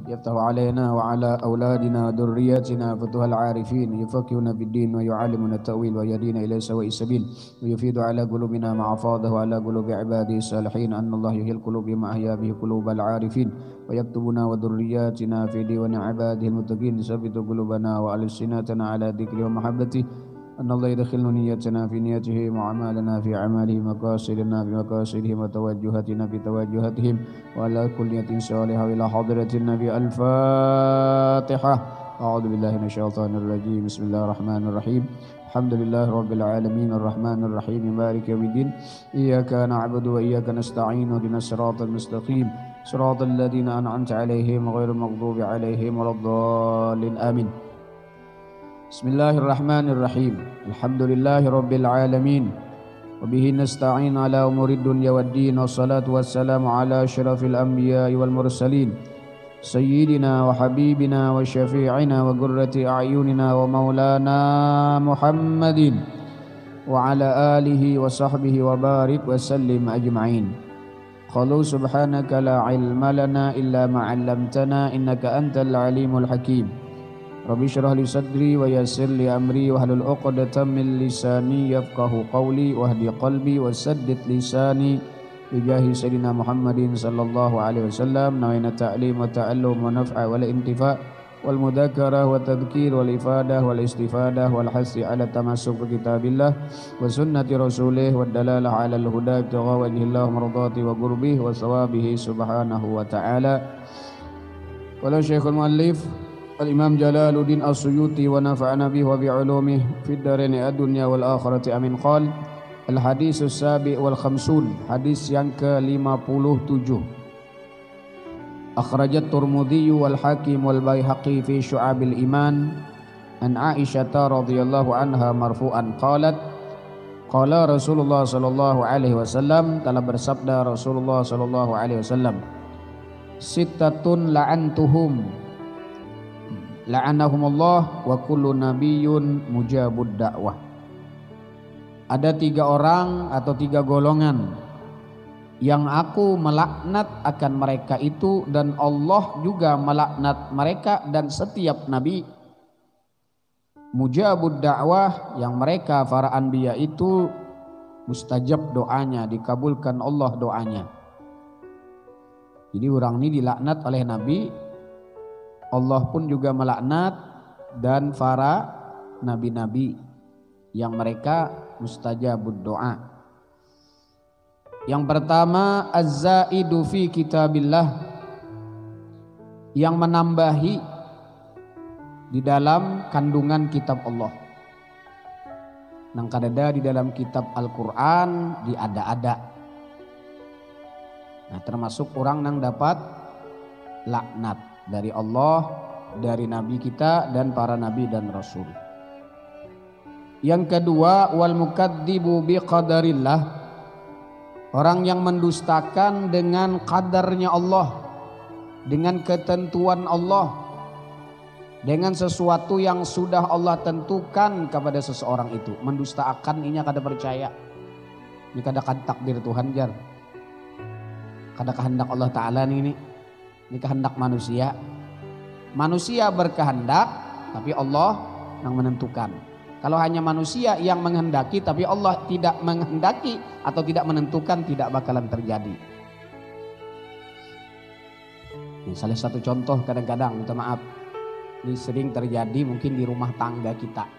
يفتح علينا وعلى أولادنا وذرياتنا فتوح العارفين يفقهنا في الدين ويعلمنا التأويل ويهدينا إلى سواء السبيل ويفيد على قلوبنا ما أفاضه على قلوب عباده الصالحين أن الله يحيي القلوب بما أحيا به قلوب العارفين ويكتبنا وذرياتنا في ديوان عباده المتقين يثبت قلوبنا وألسنتنا على ذكره ومحبته أن الله يدخل نيتنا في نيته وأعمالنا في أعماله مقاصدنا في مقاصدهم وتوجهاتنا في توجهاتهم وعلى كل نية صالحة إلى حضرة النبي. الفاتحة. أعوذ بالله من الشيطان الرجيم. بسم الله الرحمن الرحيم. الحمد لله رب العالمين الرحمن الرحيم مالك يوم الدين إياك نعبد وإياك نستعين اهدنا الصراط المستقيم صراط الذين أنعمت عليهم غير المغضوب عليهم ولا الضالين آمين. Bismillahirrahmanirrahim. Alhamdulillahi rabbil alamin. Wa bihi nasta'in ala umurid dunya waddin. Wassalatu wassalamu ala asyrafil anbiya'i wal mursalin sayyidina wa habibina wa syafi'ina wa qurrati a'yunina wa maulana Muhammadin wa ala alihi wa sahbihi wa barik wa sallim ajma'in. Qalu subhanaka la ilma lana illa ma 'allamtana innaka antal alimul hakim. Rabbi syrah li sadri wa yassir li amri wa hlul 'uqdatam min lisani yafqahu qawli wahdi qalbi wasaddid lisani bijahi sayyidina Muhammadin sallallahu alaihi wasallam. Nawaitu ta'lim wa ta'allum wa naf'a wal intifa' wal mudzakarah wa tadhkir wal ifadah wal istifadah wal hasi ala tamassuk bi kitabillah wa sunnati rasulih wa dalalah ala al huda ibtigha wajhillah mardati wa qurbih wa sawabihi subhanahu wa ta'ala. Qala Syekhul Muallif Al-Imam Jalaluddin As-Suyuti wa nafa'ana bihi wa bi'ulumihi fid dharain ad-dunya wal akhirati amin. Qala al-haditsus sabi' wal khamsun, hadis yang ke-57. Akhrajat Tirmidzi wal Hakim wal Baihaqi fi Syu'abil Iman an Aisyah radhiyallahu anha marfu'an qalat qala Rasulullah sallallahu alaihi wasallam, telah bersabda Rasulullah sallallahu alaihi wasallam, sittatun la'antuhum la'anahumullah wa kullu nabiyyun mujabud da'wah. Ada 3 orang atau 3 golongan yang aku melaknat akan mereka itu, dan Allah juga melaknat mereka dan setiap nabi. Mujabud da'wah, yang mereka para anbiya itu mustajab doanya, dikabulkan Allah doanya. Jadi orang ini dilaknat oleh nabi, Allah pun juga melaknat, dan para nabi-nabi yang mereka mustajabud doa. Yang pertama, az-zaidu fi kitabillah, yang menambahi di dalam kandungan kitab Allah. Nang kadada di dalam kitab Al-Quran diada-ada. Nah, termasuk orang nang dapat laknat dari Allah, dari nabi kita dan para nabi dan rasul. Yang kedua, wal mukadzibu bi qadarillah, orang yang mendustakan dengan qadarnya Allah, dengan ketentuan Allah, dengan sesuatu yang sudah Allah tentukan kepada seseorang itu. Mendustakan ini kada percaya. Ini kada takdir Tuhan jar. Kada kehendak Allah Ta'ala ini. Ini kehendak manusia. Manusia berkehendak, tapi Allah yang menentukan. Kalau hanya manusia yang menghendaki tapi Allah tidak menghendaki atau tidak menentukan, tidak bakalan terjadi. Ini salah satu contoh kadang-kadang, minta maaf, ini sering terjadi mungkin di rumah tangga kita.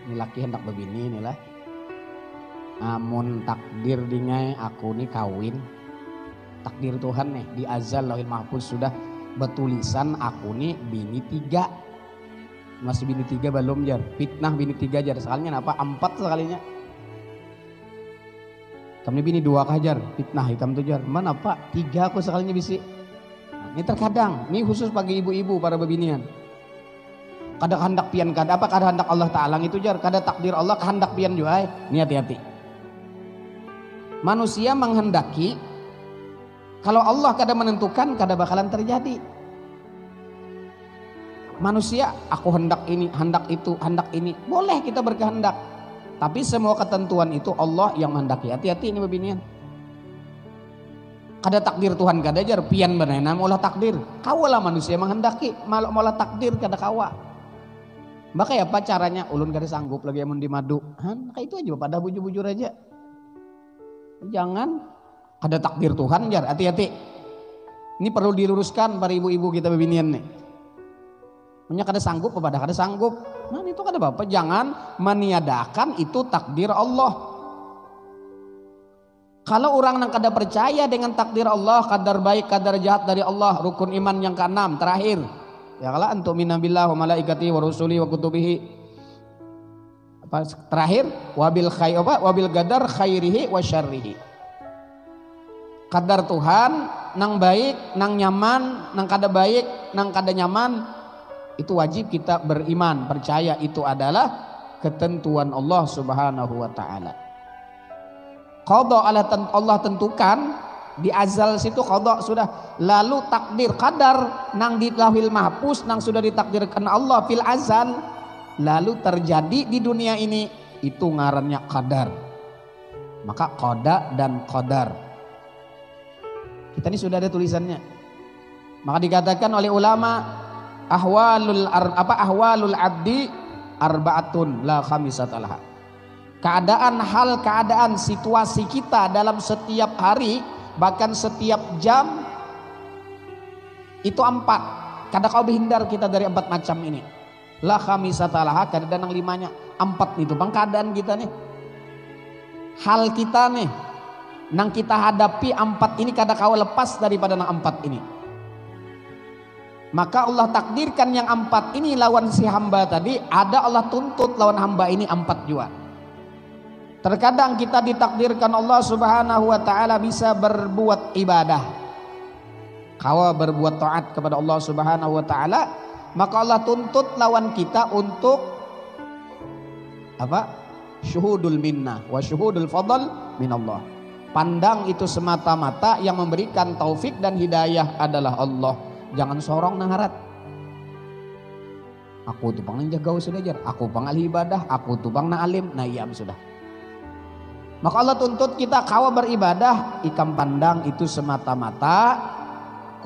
Ini laki hendak begini inilah. Amun takdir dingai aku nih kawin. Takdir Tuhan nih di azal lauhil mahfuz sudah betulisan aku nih bini 3. Masih bini 3 belum jar. Fitnah bini 3 jar. Sekalinya apa? 4 sekalinya. Kami bini 2 kajar. Fitnah hitam tuh jar. Mana apa? 3 aku sekalinya bisi. Nah, ini terkadang. Ini khusus bagi ibu-ibu para bebinian. Kada kehendak pian kada apa? Kada hendak Allah Ta'ala itu jar. Kada takdir Allah kehendak pian juga. Ini hati-hati. Manusia menghendaki. Kalau Allah kada menentukan, kada bakalan terjadi. Manusia, aku hendak ini, hendak itu, hendak ini. Boleh kita berkehendak. Tapi semua ketentuan itu Allah yang menghendaki. Hati-hati ini bebinian. kada takdir Tuhan kada jar pian berenang maulah takdir kawalah manusia menghendaki maulah takdir kada kawa. Maka ya apa caranya ulun kada sanggup lagi amun di madu kayak itu aja pada bujur-bujur aja, jangan kada takdir Tuhan jar, hati-hati ini perlu diluruskan para ibu-ibu kita bebinian nih. Punya kada sanggup pada kada sanggup, nah itu kada apa-apa, jangan meniadakan itu takdir Allah. Kalau orang yang kada percaya dengan takdir Allah, kadar baik kadar jahat dari Allah, rukun iman yang keenam terakhir, ya kalau antum minabillah wa malaikati wa rusuli wa kutubihi, apa terakhir wabil qadar khairihi wa syarrihi. Kadar Tuhan nang baik nang nyaman nang kada baik nang kada nyaman itu wajib kita beriman percaya itu adalah ketentuan Allah Subhanahu wa taala. Qada Allah tentukan di azal situ, qada sudah, lalu takdir qadar nang di lauhil mahfuz nang sudah ditakdirkan Allah fil azal lalu terjadi di dunia ini, itu ngarannya qadar. Maka qada dan qadar kita ini sudah ada tulisannya. Maka dikatakan oleh ulama ahwalul abdi arba'atun la khamisata laha. Keadaan situasi kita dalam setiap hari bahkan setiap jam itu 4. Kada kau berhindar kita dari 4 macam ini. La khamisata laha, kada ada nang 5-nya. 4 itu bang keadaan kita nih. Hal kita nih nang kita hadapi 4 ini kada kau lepas daripada nang 4 ini. Maka Allah takdirkan yang 4 ini lawan si hamba tadi, ada Allah tuntut lawan hamba ini 4 juga. Terkadang kita ditakdirkan Allah Subhanahu wa taala bisa berbuat ibadah, kawa berbuat taat kepada Allah Subhanahu wa taala, maka Allah tuntut lawan kita untuk apa? Syuhudul minnah wa syuhudul fadl min Allah. Pandang itu semata-mata yang memberikan taufik dan hidayah adalah Allah. Jangan sorong nang harat. Aku tuh pang jaga sudah jar, aku pang ahli ibadah, aku tuh pang na alim, nah iya sudah. Maka Allah tuntut kita kawa beribadah, ikam pandang itu semata-mata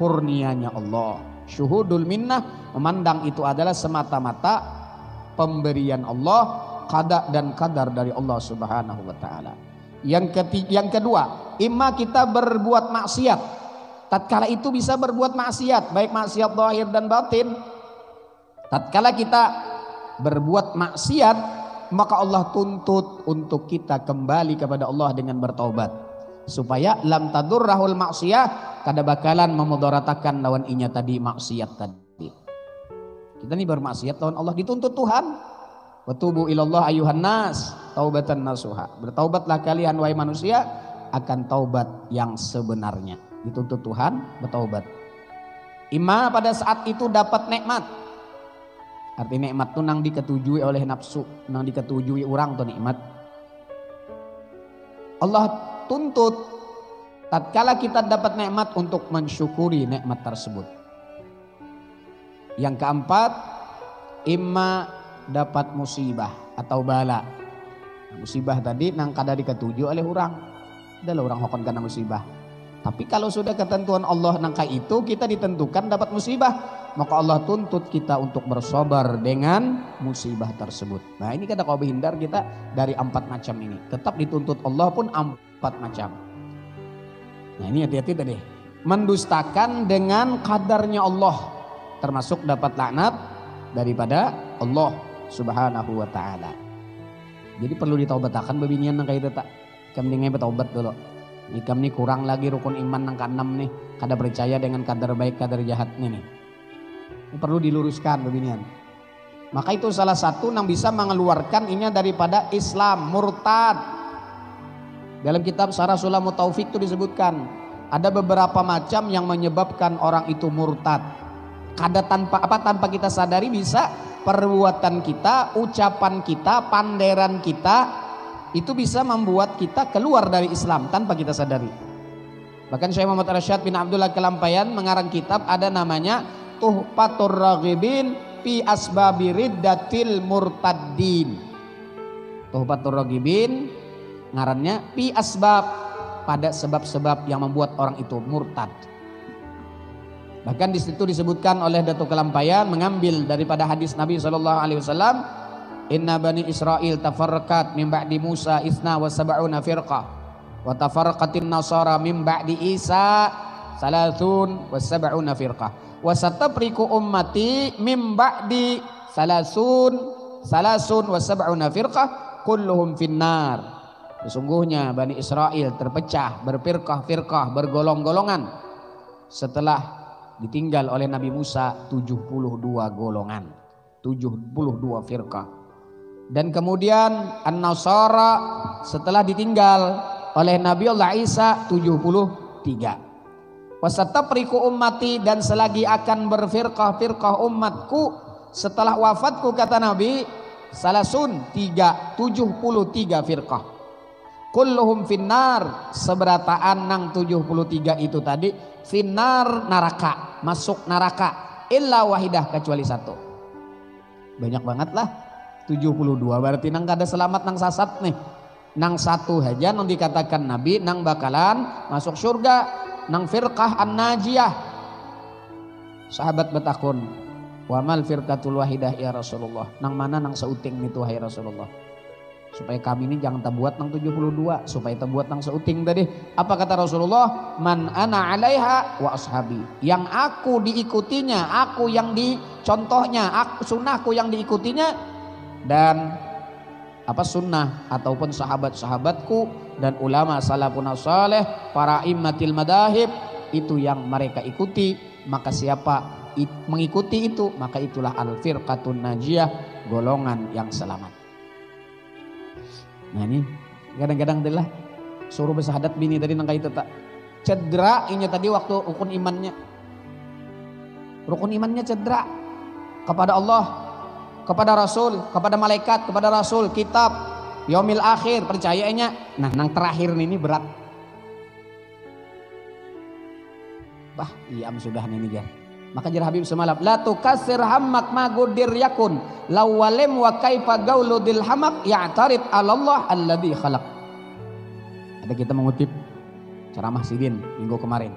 kurnianya Allah. Syuhudul minnah, memandang itu adalah semata-mata pemberian Allah, qada dan qadar dari Allah Subhanahu wa taala. Yang kedua, imma kita berbuat maksiat. Tatkala itu bisa berbuat maksiat, baik maksiat zahir dan batin. Tatkala kita berbuat maksiat, maka Allah tuntut untuk kita kembali kepada Allah dengan bertaubat, supaya lam tadurrahul maksiyah, kada bakalan memudaratakan lawan inya tadi maksiat tadi. Kita ini bermaksiat lawan Allah dituntut Tuhan. Watubu ilallah ayuhan nas taubatan nasuha. Bertaubatlah kalian wahai manusia akan taubat yang sebenarnya. Dituntut Tuhan bertaubat. Ima pada saat itu dapat nikmat. Arti nikmat itu nang diketujui oleh nafsu, nang diketujui orang tuh nikmat. Allah tuntut tatkala kita dapat nikmat untuk mensyukuri nikmat tersebut. Yang keempat, imma dapat musibah atau bala. Musibah tadi nang kada diketuju oleh orang. Adalah orang hokon karena musibah. Tapi kalau sudah ketentuan Allah nangka itu kita ditentukan dapat musibah, maka Allah tuntut kita untuk bersabar dengan musibah tersebut. Nah ini kada kau berhindar kita dari 4 macam ini. Tetap dituntut Allah pun 4 macam. Nah ini hati-hati tadi. Mendustakan dengan kadarnya Allah, termasuk dapat laknat daripada Allah Subhanahu wa taala. Jadi perlu ditaubatakan bebinian nang kayak itu tak. Kami dengai bertaubat dulu. Ikam nih kurang lagi rukun iman nang ke-6 nih, kada percaya dengan kadar baik kadar jahat nih. Ini perlu diluruskan beginian. Maka itu salah satu yang bisa mengeluarkan ini daripada Islam, murtad. Dalam kitab Syarah Sulamut Taufik itu disebutkan ada beberapa macam yang menyebabkan orang itu murtad. Kada tanpa kita sadari bisa perbuatan kita, ucapan kita, panderan kita itu bisa membuat kita keluar dari Islam tanpa kita sadari. Bahkan Syekh Muhammad Arsyad bin Abdullah Kelampayan mengarang kitab ada namanya Tuhfatur Raghibin fi Asbabi Riddatil Murtaddin. Tuhfatur Raghibin ngarannya fi asbab pada sebab-sebab yang membuat orang itu murtad. Bahkan di situ disebutkan oleh Datuk Kelampayan mengambil daripada hadis Nabi SAW, Inna bani Israel tafarraqat min ba'di Musa isna wa sab'una firqah wa tafarraqatin nasara min ba'di Isa salasun wa sab'una firqah wa satapriku ummati min ba'di salasun wa sab'una firqah kulluhum finnar. Sesungguhnya Bani Israel terpecah berfirqah-firqah, bergolong-golongan setelah ditinggal oleh Nabi Musa 72 golongan, 72 firqah. Dan kemudian An-Nasara setelah ditinggal oleh Nabi Allah Isa 73. Wasatapriku ummati, dan selagi akan berfirqah-firqah umatku setelah wafatku, kata Nabi, salasun 73 firqah. Kulluhum finnar, seberataan nang 73 itu tadi finnar, neraka, masuk neraka, illa wahidah, kecuali satu. Banyak banget lah 72, berarti nang kada selamat nang sasat nih. Nang satu aja nang dikatakan Nabi nang bakalan masuk surga, nang firqah an-najiyah. Sahabat betakun, wa mal firqatul wahidah ya Rasulullah, nang mana nang seuting itu hai Rasulullah, supaya kami ini jangan terbuat nang 72, supaya terbuat nang seuting tadi. Apa kata Rasulullah? Man ana alaiha wa ashabi, yang aku diikutinya, aku yang dicontohnya, aku sunnahku yang diikutinya, dan apa sunnah ataupun sahabat-sahabatku dan ulama salafun saleh, para immatil madahib, itu yang mereka ikuti. Maka siapa mengikuti itu, maka itulah al-firqatun najiyah, golongan yang selamat. Nah ini kadang-kadang adalah suruh bersahadat bini tadi nangka itu tak cedera ini tadi waktu rukun imannya cedera kepada Allah, kepada Rasul, kepada malaikat, kepada Rasul, kitab, yaumil akhir, percayanya. Nah nang terakhir ini berat. Bah iam sudah ini jar. Maka jar Habib semalam, la tukasir hammak ma gudir yakun lawalem wa kaifa gauludil hamak ya'tarid alallah alladhi khalaq. Ada kita mengutip ceramah Sidin minggu kemarin.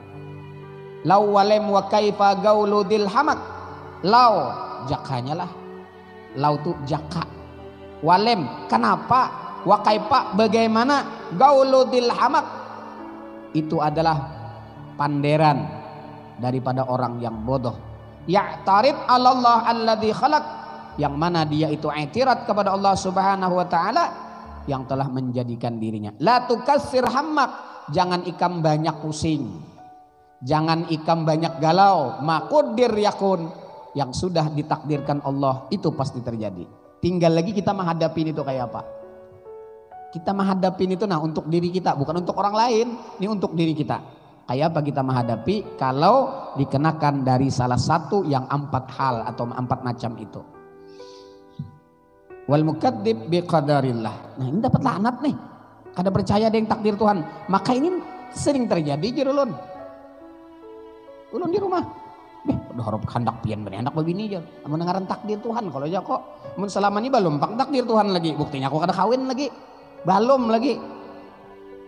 Lawalem wa kaifa gauludil hamak. Law jakanya lah. Law tu jaka. Walem kenapa? Wa kaifa bagaimana? Gauludil hamak itu adalah panderan daripada orang yang bodoh. Ya'tarid alallah alladzi khalaq, yang mana dia itu i'tirad kepada Allah Subhanahu wa taala yang telah menjadikan dirinya. La tukassir hammak, jangan ikam banyak pusing, jangan ikam banyak galau. Maqdir yakun, yang sudah ditakdirkan Allah itu pasti terjadi. Tinggal lagi kita menghadapi itu kayak apa. Kita menghadapi itu nah untuk diri kita, bukan untuk orang lain. Ini untuk diri kita. Kayak apa kita menghadapi kalau dikenakan dari salah satu yang 4 hal atau 4 macam itu. Wal mukadzib biqadarillah. Nah ini dapat laknat nih. Kada percaya dengan takdir Tuhan. Maka ini sering terjadi jirulun. Ulun di rumah. Udah harap hendak pian benih hendak begini aja. Amun dengaran takdir Tuhan kalau aja kok. Amun selama ini belum pak takdir Tuhan lagi. Buktinya aku kada kawin lagi. Belum lagi.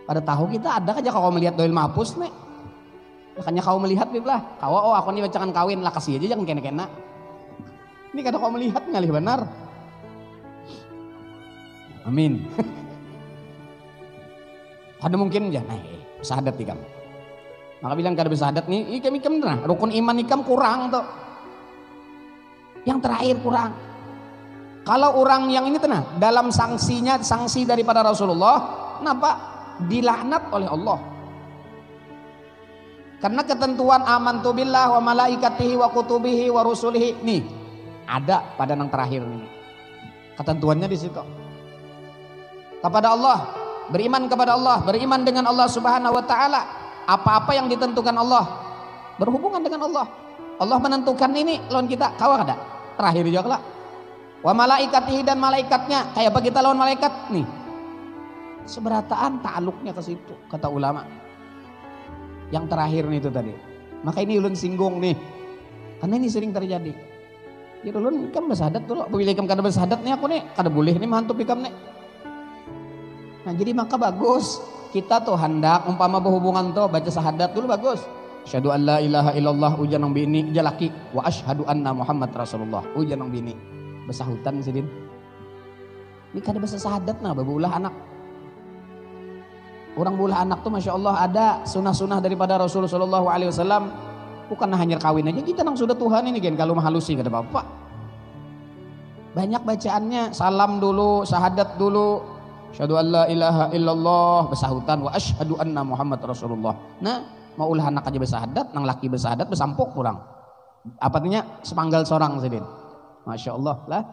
Pada tahu kita ada aja kalau melihat doil mahpus nih. Makanya kau melihat biblah, kau oh aku ini bacakan kawin lah kasih aja jangan kena-kena. Ini kada kau melihat ngalih benar. Amin. Ada mungkin aja, nah sahadat ikam. Maka bilang kada bersahadat nih, ikam nah rukun iman ikam kurang tuh. Yang terakhir kurang. Kalau orang yang ini tenang dalam sanksi daripada Rasulullah, kenapa dilaknat oleh Allah? Karena ketentuan amantu billah wa malaikatihi wa kutubihi wa rusulihi nih ada pada yang terakhir nih. Ketentuannya di situ. Kepada Allah, beriman kepada Allah, beriman dengan Allah Subhanahu wa taala. Apa-apa yang ditentukan Allah berhubungan dengan Allah. Allah menentukan ini lawan kita, kawah ada. Terakhir juga lah. Wa malaikatihi, dan malaikatnya, kayak apa kita lawan malaikat nih. Seberataan ta'aluknya ke situ kata ulama. Yang terakhir nih itu tadi. Maka ini ulun singgung nih. Karena ini sering terjadi. Ya ulun kan bersahadat dulu. Apabila ikam kada bersahadat nih aku nih kada boleh nih mantap ikam nih. Nah jadi maka bagus kita tuh hendak umpama berhubungan tuh baca syahadat dulu bagus. Asyhadu an la ilaha illallah ujan nang bini jalaki wa asyhadu anna Muhammad Rasulullah ujan nang bini. Besahutan sidin. Ini kada bahasa syahadat nah babulah anak. Orang bulah anak tuh Masya Allah ada sunah-sunah daripada Rasulullah SAW. Bukan hanya kawin aja, kita nang sudah Tuhan ini kan kalau mahalusi kata bapak. Banyak bacaannya, salam dulu, syahadat dulu. Asyhadu an la ilaha illallah, besahutan wa asyhadu anna Muhammad Rasulullah. Nah, mau ulah anak aja besahadat, nang laki besahadat besampuk kurang. Apa artinya? Sepanggal seorang sidin. Masya Allah lah.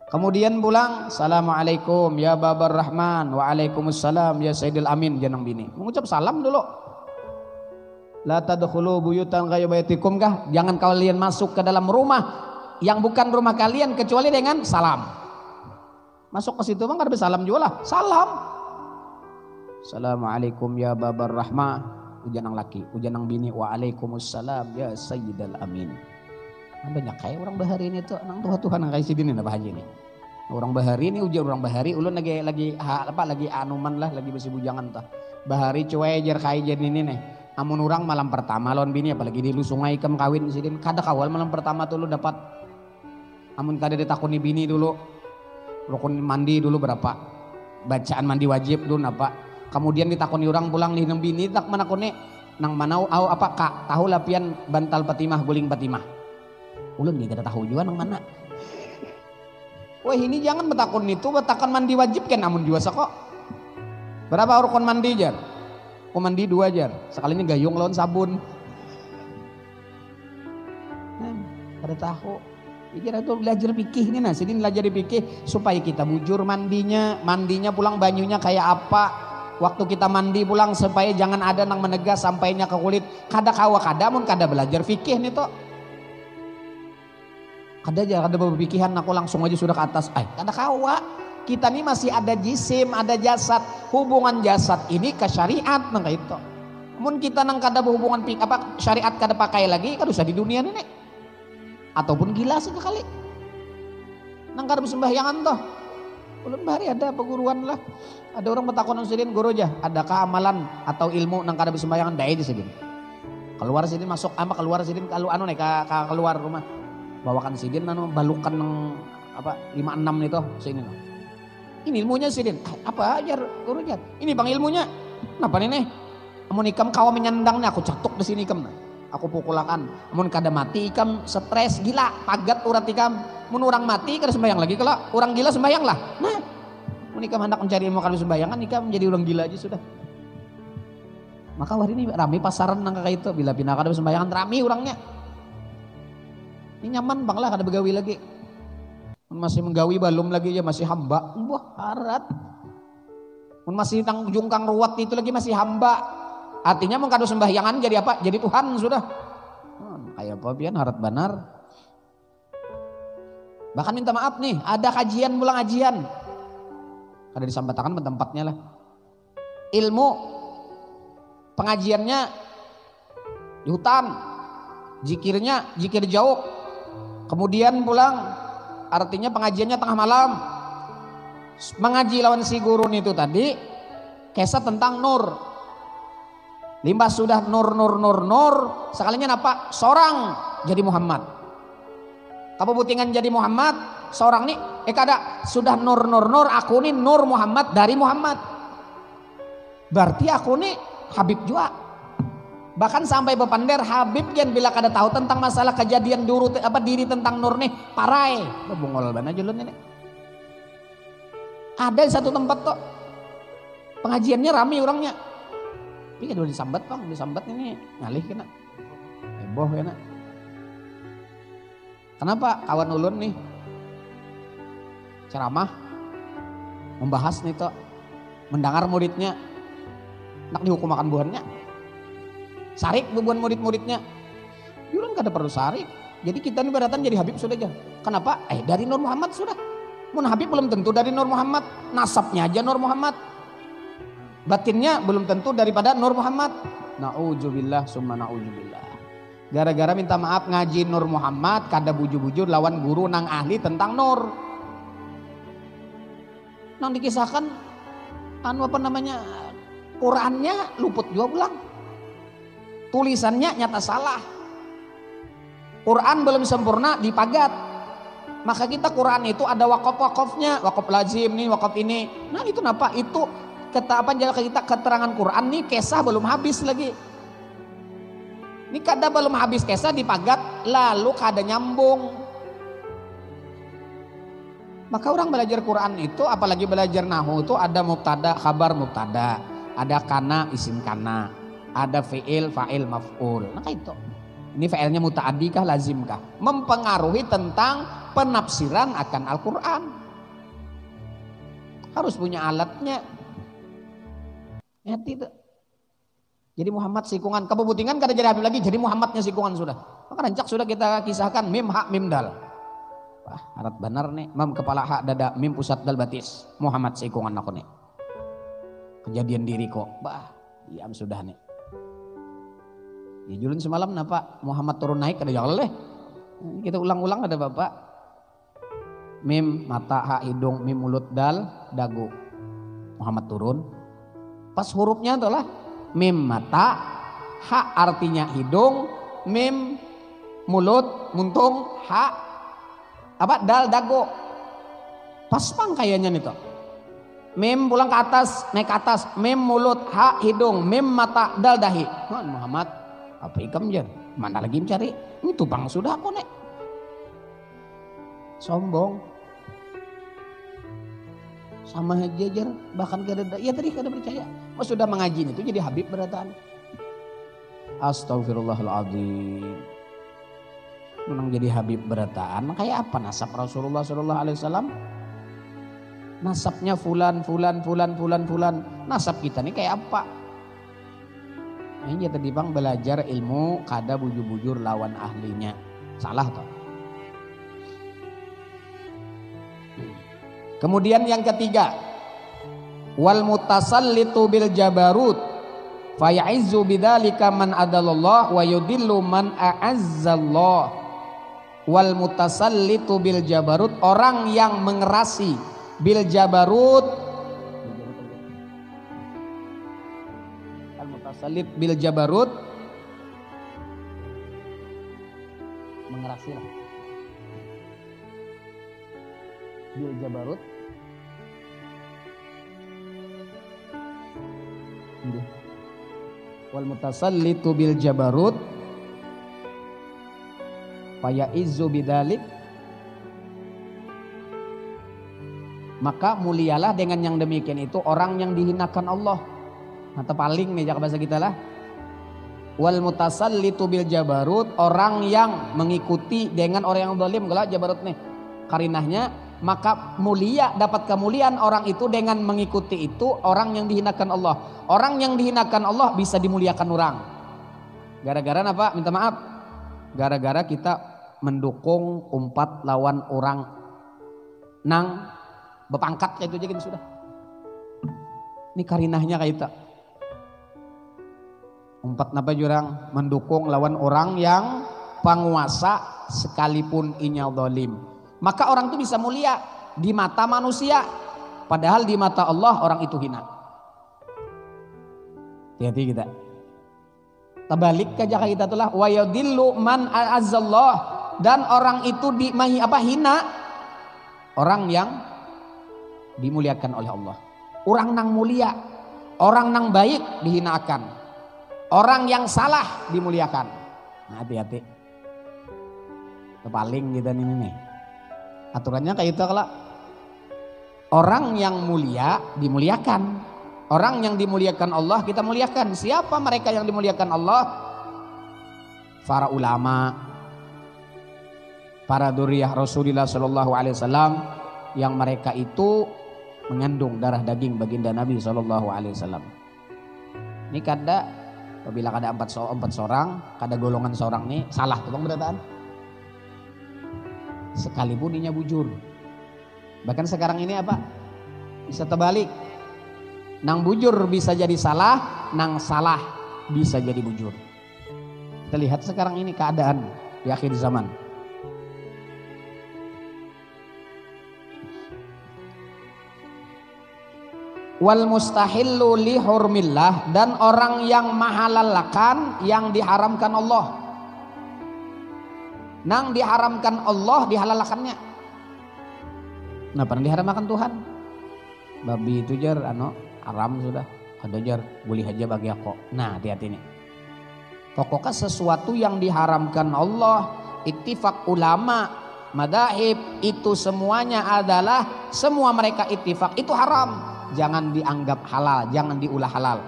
Kemudian pulang, Assalamualaikum ya Babar Rahman, Waalaikumsalam ya Sayyidil Amin, janang bini. Mengucap salam dulu. La tadkhulu buyutan ghayra baitikum kah? Jangan kalian masuk ke dalam rumah yang bukan rumah kalian kecuali dengan salam. Masuk ke situ mah enggak ada salam juga lah. Salam. Assalamualaikum ya Babar Rahman, ujanang laki, ujanang bini, Waalaikumsalam ya Sayyidil Amin. Banyak kayak orang bahari ini tuh nang Tuhan nang kayak sidin apa aja nih. Orang bahari ini ujar orang bahari ulun lagi anuman lah lagi besi bujangan tuh. Bahari cuai jar kai jadi ini nih. Amun orang malam pertama lawan bini apalagi di lu sungai kem kawin sidin kada kawal malam pertama tuh lu dapat amun kada ditakuni bini dulu rukun mandi dulu berapa bacaan mandi wajib dulu apa kemudian ditakuni orang pulang nih nang bini tak manakuni nang manau au apa kak tahu lapian bantal patimah guling patimah ulun gak ada tahu juga nang mana. Wah ini jangan betakun itu betakan mandi wajib kan amun juasa kok berapa rukun mandi jar. Aku mandi 2 jar, sekalinya gayung lawan sabun. Kada tahu. Ijara itu belajar fikih nih nah, sini belajar fikih supaya kita bujur mandinya pulang banyunya kayak apa. Waktu kita mandi pulang supaya jangan ada nang menegas sampainya ke kulit. Kada kawa kada mun kada belajar fikih nih toh. Kada berpikiran aku langsung aja sudah ke atas. Kada kawa. Kita ini masih ada jisim, ada jasad. Hubungan jasad ini ke syariat nang itu. Mun kita nang kada berhubungan syariat kada pakai lagi kada usah di dunia ini. Ataupun gila sekali. Nang kada bersembahyangan toh. Ulun bahari ada peguruan lah. Ada orang bertakon sidin guru aja, adakah amalan atau ilmu nang kada bersembahyangan dai aja sidin. Keluar sidin masuk keluar sidin kalau anu nih keluar rumah. Bawakan sidin anu balukan nang 56 itu sini no. Ini ilmunya sidin. Apa ajar guru ajar. Ini bang ilmunya. Kenapa nih? Amun ikam kawa menyandangnya aku catuk di sini ikam. Aku pukulakan. Amun kada mati ikam stres gila pagat urat ikam. Mun orang mati kada sembayang lagi kalau orang gila sembayang lah. Nah, mun ikam hendak mencari ilmu kada sembayangan ikam menjadi orang gila aja sudah. Maka hari ini rame pasaran nang kayak itu bila pindah kada sembayangan rame orangnya. Ini nyaman bang lah kada begawi lagi. Masih menggawi balum lagi ya masih hamba. Wah harat. Masih jungkang ruwat itu lagi masih hamba. Artinya mau kado sembahyangan jadi apa? Jadi Tuhan sudah. Kayak apa pian harat benar. Bahkan minta maaf nih, ada kajian pulang kajian. Kada disambatakan tempatnya lah. Ilmu pengajiannya di hutan. Zikirnya zikir jauh. Kemudian pulang artinya pengajiannya tengah malam. Mengaji lawan si gurun itu tadi kisah tentang nur. Limbas sudah nur sekalinya apa? Seorang jadi Muhammad. Kabubutingan jadi Muhammad, seorang nih kada sudah nur aku nih nur Muhammad dari Muhammad. Berarti aku nih Habib juga. Bahkan sampai bepander Habib kan bila kada tahu tentang masalah kejadian diri tentang nur nih parai bungol bana julun ini. Ada di satu tempat tuh pengajiannya rame orangnya. Tapi kan udah disambat ini ngalih kena. Heboh kena. Kenapa kawan ulun nih ceramah membahas nih tuh mendengar muridnya nak dihukum makan buahnya. Sarik bebuan murid-muridnya. Yuran kada perlu sarik. Jadi kita ini beratan jadi Habib sudah aja. Kenapa? Dari Nur Muhammad sudah. Mun Habib belum tentu dari Nur Muhammad. Nasabnya aja Nur Muhammad. Batinnya belum tentu daripada Nur Muhammad. Na'udzubillah summa na'udzubillah. Gara-gara minta maaf ngaji Nur Muhammad kada bujur-bujur lawan guru nang ahli tentang Nur. Nang dikisahkan Qurannya luput juga pulang. Tulisannya nyata salah. Quran belum sempurna dipagat. Maka kita Quran itu ada wakaf-wakafnya, wakaf lazim nih, wakaf ini. Nah itu kenapa? Itu kata apa kita keterangan Quran nih kisah belum habis lagi. Ini kada belum habis kisah dipagat, lalu kada nyambung. Maka orang belajar Quran itu, apalagi belajar nahwu itu ada mubtada, khabar mubtada, ada kana, isim kana, ada fi'il, fa'il, maf'ul. Nah itu. Ini fi'ilnya muta'addi kah, lazim kah? Mempengaruhi tentang penafsiran akan Al-Quran. Harus punya alatnya. Ya tidak. Jadi Muhammad sikungan. Kebubutingan kada jadi habib lagi, jadi Muhammadnya sikungan sudah. Maka rancak sudah kita kisahkan mim hak mim dal. Wah, harap benar nih. Mam kepala hak dada, mim pusat dal batis. Muhammad sikungan aku nih. Kejadian diri kok. Bah, diam sudah nih. Ya julun semalam napa Muhammad turun naik kada jangan leh. Kita ulang-ulang ada Bapak. Mim mata hak hidung, mim mulut dal dagu. Muhammad turun. Pas hurufnya itulah mim mata, hak artinya hidung, mim mulut, muntung, hak apa dal dagu. Pas pang kayaknya nih toh. Mim pulang ke atas, naik ke atas, mim mulut, hak hidung, mim mata, dal dahi. Muhammad apa ikam jar? Mana lagi mencari? Ini tupang sudah aku nek. Sombong. Sama aja jar, bahkan kada ya tadi kada percaya. Mas sudah mengaji itu jadi habib berataan. Astagfirullahaladzim. Menang jadi habib berataan. Kayak apa nasab Rasulullah sallallahu alaihi wasallam? Nasabnya fulan. Nasab kita nih kayak apa? Ini tadi bang belajar ilmu kada bujur-bujur lawan ahlinya. Salah toh. Kemudian yang ketiga, wal mutasallitu bil jabarut fayaizu bidzalika man adallallah wa yudillu man a'azzallah. Wal mutasallitu bil jabarut, orang yang mengerasi bil jabarut, al mutasallit bil jabarut, mengerasi lah bil jabarut. Wal mutasallitu bil jabarut fayaizu bidzalik, maka mulialah dengan yang demikian itu orang yang dihinakan Allah. Atau paling nih bahasa kita lah. Wal mutasallitu bil jabarut, orang yang mengikuti dengan orang yang zalim, kalau jabarut nih karinahnya, maka mulia, dapat kemuliaan orang itu dengan mengikuti itu orang yang dihinakan Allah. Orang yang dihinakan Allah bisa dimuliakan orang. Gara-gara apa? Minta maaf. Gara-gara kita mendukung umpat lawan orang nang bepangkat kayak itu aja gitu sudah. Ini karinahnya kayak itu. Umpat napa jurang mendukung lawan orang yang penguasa sekalipun inya zalim. Maka orang itu bisa mulia di mata manusia, padahal di mata Allah orang itu hina. Hati-hati kita. Terbalik aja kita itulah wa yadillu man a'azzallah, dan orang itu hina orang yang dimuliakan oleh Allah. Orang nang mulia, orang nang baik dihinakan. Orang yang salah dimuliakan. Nah, hati-hati. Terpaling kita ini nih. Aturannya kayak itu, kalau orang yang mulia dimuliakan, orang yang dimuliakan Allah kita muliakan. Siapa mereka yang dimuliakan Allah? Para ulama, para dzurriyyah Rasulullah Shallallahu Alaihi Wasallam, yang mereka itu mengandung darah daging baginda Nabi Shallallahu Alaihi Wasallam. Ini kada apabila kada empat seorang, kada golongan seorang nih salah tuh bang berataan. Sekalipun inya bujur. Bahkan sekarang ini apa? Bisa terbalik. Nang bujur bisa jadi salah, nang salah bisa jadi bujur. Kita lihat sekarang ini keadaan di akhir zaman. wal mustahillu li hurmillah, dan orang yang menghalalkan yang diharamkan Allah. Nang diharamkan Allah dihalalkannya. Nah, pernah diharamkan Tuhan. Babi itu jar haram sudah. Ada jar boleh aja bagi aku. Nah, hati-hati nih. Pokoknya sesuatu yang diharamkan Allah, ittifaq ulama, madahib itu semuanya adalah semua mereka ittifaq itu haram. Jangan dianggap halal, jangan diulah halal.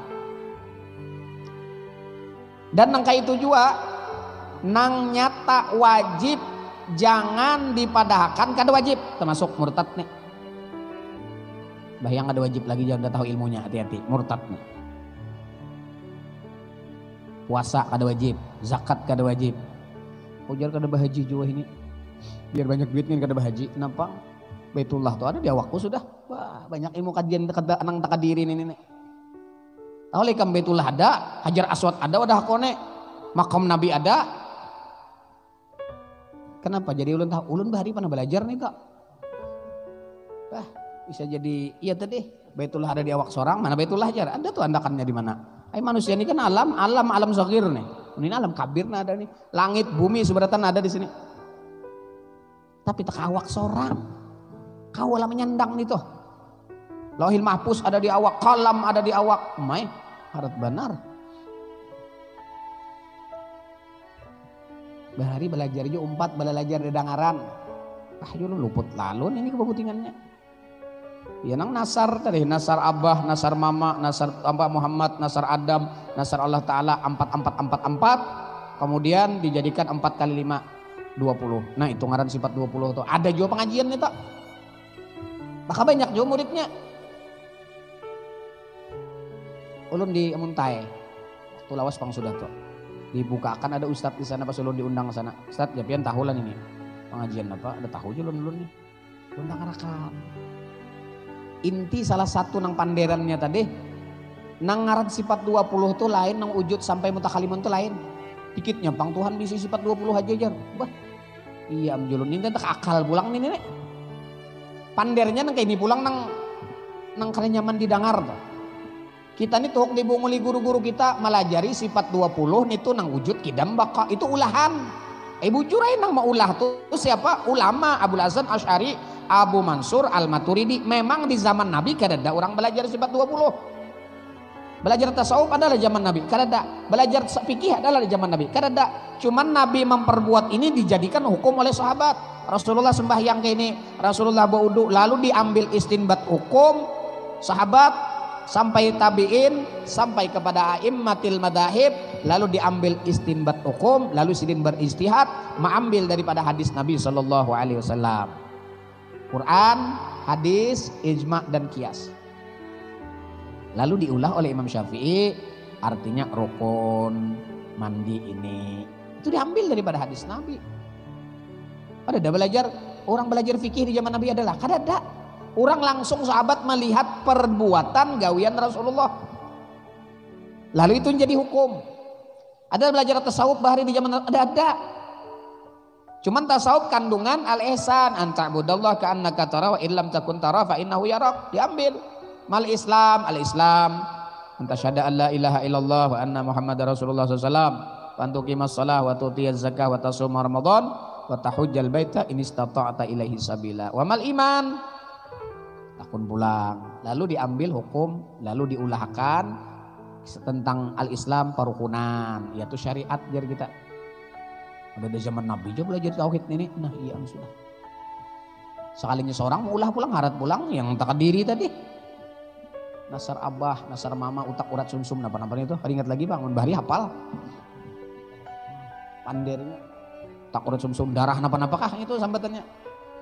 Dan nangka itu juga nang nyata wajib jangan dipadahkan kada wajib, termasuk murtad nih. Bayang ada wajib lagi jangan tahu ilmunya, hati-hati murtad nih. Puasa kada wajib, zakat kada wajib. Ujar kada bahaji juga ini. Biar banyak duitnya kada bahaji. Kenapa? Baitullah tuh ada di awakku sudah. Wah, banyak ilmu kajian dekat anang takadirin ini nih. Tahu lekam Baitullah ada, Hajar Aswad ada, wadah kone. Makam Nabi ada. Kenapa jadi ulun tahu? Ulun bahari pernah belajar nih kak. Bisa jadi iya tadi Baitullah ada di awak sorang, mana Baitullah ajar? Ada tuh andakannya di mana? Manusia ini kan alam sagir nih. Ini alam kabir ada nih. Langit bumi seberatan ada di sini. Tapi tak awak sorang. Kau lah menyandang nih tuh. Lauhil mahfuz ada di awak, kalam ada di awak. Mai harap benar. Bahari belajar juga umpat belajar di dangaran. Lu luput lalu ini kebutingannya. Ya nang nasar tadi, nasar abah, nasar mama, nasar abah Muhammad, nasar Adam, nasar Allah Ta'ala 4. Kemudian dijadikan 4 kali 5 20. Nah hitungan sifat 20 tuh. Ada juga pengajian nih tak. Maka banyak juga muridnya. Ulun di Muntai. Waktu lawas pang sudah tuh. Dibukakan ada ustadz di sana pas ulun diundang ke sana. Ustadz ya pian tahu lah ini pengajian apa ada tahu aja ulun nih undang rekam. Inti salah satu nang panderannya tadi nang ngaran sifat 20 tuh lain, nang wujud sampai mutakalimun tuh lain. Dikit nyampang Tuhan bisa sifat 20 aja jar. Wah iya amjulun ini tak akal pulang nih nek. Pandernya nang kayak ini pulang nang kare nyaman didengar tuh. Kita nih tuh dibunguli guru-guru kita melajari sifat 20 nih tuh nang wujud kidam baka itu ulahan. Bujur aja nang mau ulah tuh siapa? Ulama Abul Hasan Asy'ari, Abu Mansur Al-Maturidi. Memang di zaman Nabi kada ada orang belajar sifat 20. Belajar tasawuf adalah zaman Nabi, kada ada. Belajar fikih adalah di zaman Nabi, kada ada. Cuman Nabi memperbuat ini dijadikan hukum oleh sahabat. Rasulullah sembahyang kayak ini, Rasulullah berwudu, lalu diambil istinbat hukum sahabat sampai tabi'in sampai kepada a'immatil madahib, lalu diambil istinbat hukum, lalu sidin beristihad mengambil daripada hadis Nabi sallallahu alaihi wasallam. Quran, hadis, ijma dan qiyas. Lalu diulah oleh Imam Syafi'i, artinya rukun mandi ini. Itu diambil daripada hadis Nabi. Ada belajar, orang belajar fikih di zaman Nabi adalah kada ada. Orang langsung sahabat melihat perbuatan gawian Rasulullah. Lalu itu menjadi hukum. Ada belajar tasawuf bahari di zaman ada. Cuman tasawuf kandungan al-ihsan, anta'budallah ka'annaka tara wa illam takun tara fa innahu yarak. Diambil. Mal Islam, al-Islam. Antasyhadu an la ilaha illallah wa anna Muhammadar Rasulullah sallallahu alaihi wasallam. Wa antuqimas shalah wa tutiyaz zakah wa tasuma Ramadan wa tahujjal baita in istata'ta ilaihi sabila. Wa mal iman? Takun pulang, lalu diambil hukum, lalu diulahkan tentang al-Islam parukunan, yaitu syariat jar kita. Ada di zaman Nabi juga belajar tauhid ini. Nah iya sudah. Sekalinya seorang mau ulah pulang, harat pulang yang tak diri tadi. Nasar abah, nasar mama, utak urat sumsum, napa-napa itu. Ingat lagi bangun bahari hafal. Pandernya, utak urat sumsum, darah napa-napakah itu sambatannya.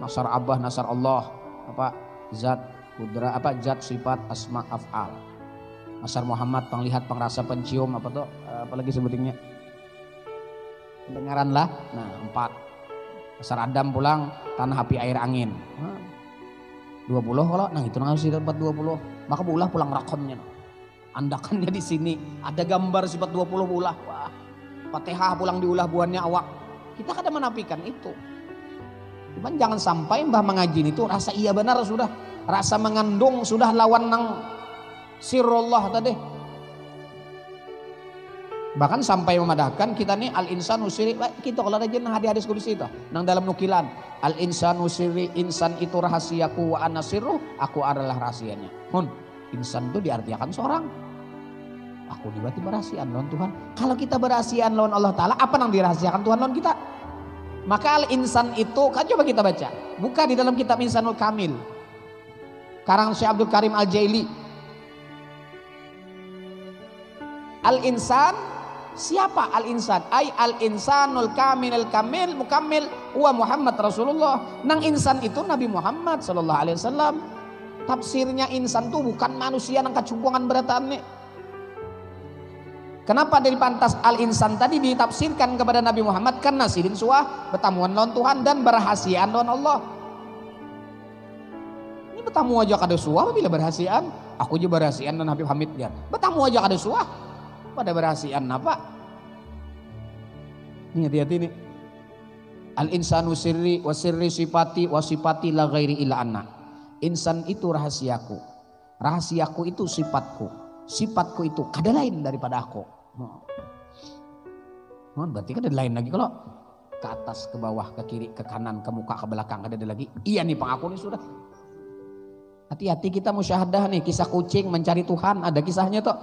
Nasar abah, nasar Allah, apa? Zat kudra apa zat sifat asma af'al. Nasar Muhammad penglihat pengrasa pencium apa tuh apalagi sebutinnya pendengaran lah. Nah 4. Nasar Adam pulang tanah api air angin. 20 kalau nah itu nggak sih dapat 20 maka ulah pulang rakomnya. Andakannya di sini ada gambar sifat 20 ulah. Wah Fatihah pulang diulah buannya awak. Kita kada menafikan itu. Cuman jangan sampai mbah mengaji itu rasa iya benar sudah, rasa mengandung sudah lawan nang sirrullah tadi. Bahkan sampai memadahkan kita nih al-insanu sirri, kita kalau ada jenah hadis kudus itu nang dalam nukilan al-insanu sirri, insan itu rahasiaku wa ana sirruh, aku adalah rahasianya. Insan itu diartikan seorang. Aku berarti berahasiaan lawan Tuhan. Kalau kita berahasiaan lawan Allah Ta'ala, apa yang dirahasiakan Tuhan lawan kita? Maka al-insan itu, kan coba kita baca. Buka di dalam kitab Insanul Kamil. Karang Syekh Abdul Karim Al-Jaili. Al-insan, siapa al-insan? Ay al-insanul kamil mukammil wa Muhammad Rasulullah. Nang insan itu Nabi Muhammad sallallahu alaihi wasallam. Tafsirnya insan itu bukan manusia nang kacungkungan beratan nih. Kenapa dari pantas al-insan tadi ditafsirkan kepada Nabi Muhammad? Karena sidin suah bertamuan lawan Tuhan dan berahasiaan lawan Allah. Ini bertamu aja kada suah bila berahasiaan. Aku juga berahasiaan dan Habib Hamid dia. Bertamu aja kada suah. Pada berahasiaan apa? Ini hati-hati nih. Al-insanu sirri wa sirri sifati wa sifati la ghairi illa anna. Insan itu rahasiaku. Rahasiaku itu sifatku. Sifatku itu kada lain daripada aku. Berarti kada lain lagi kalau ke atas, ke bawah, ke kiri, ke kanan, ke muka, ke belakang kada ada lagi. Iya nih pengaku nih sudah. Hati-hati kita musyahadah nih kisah kucing mencari Tuhan, ada kisahnya tuh.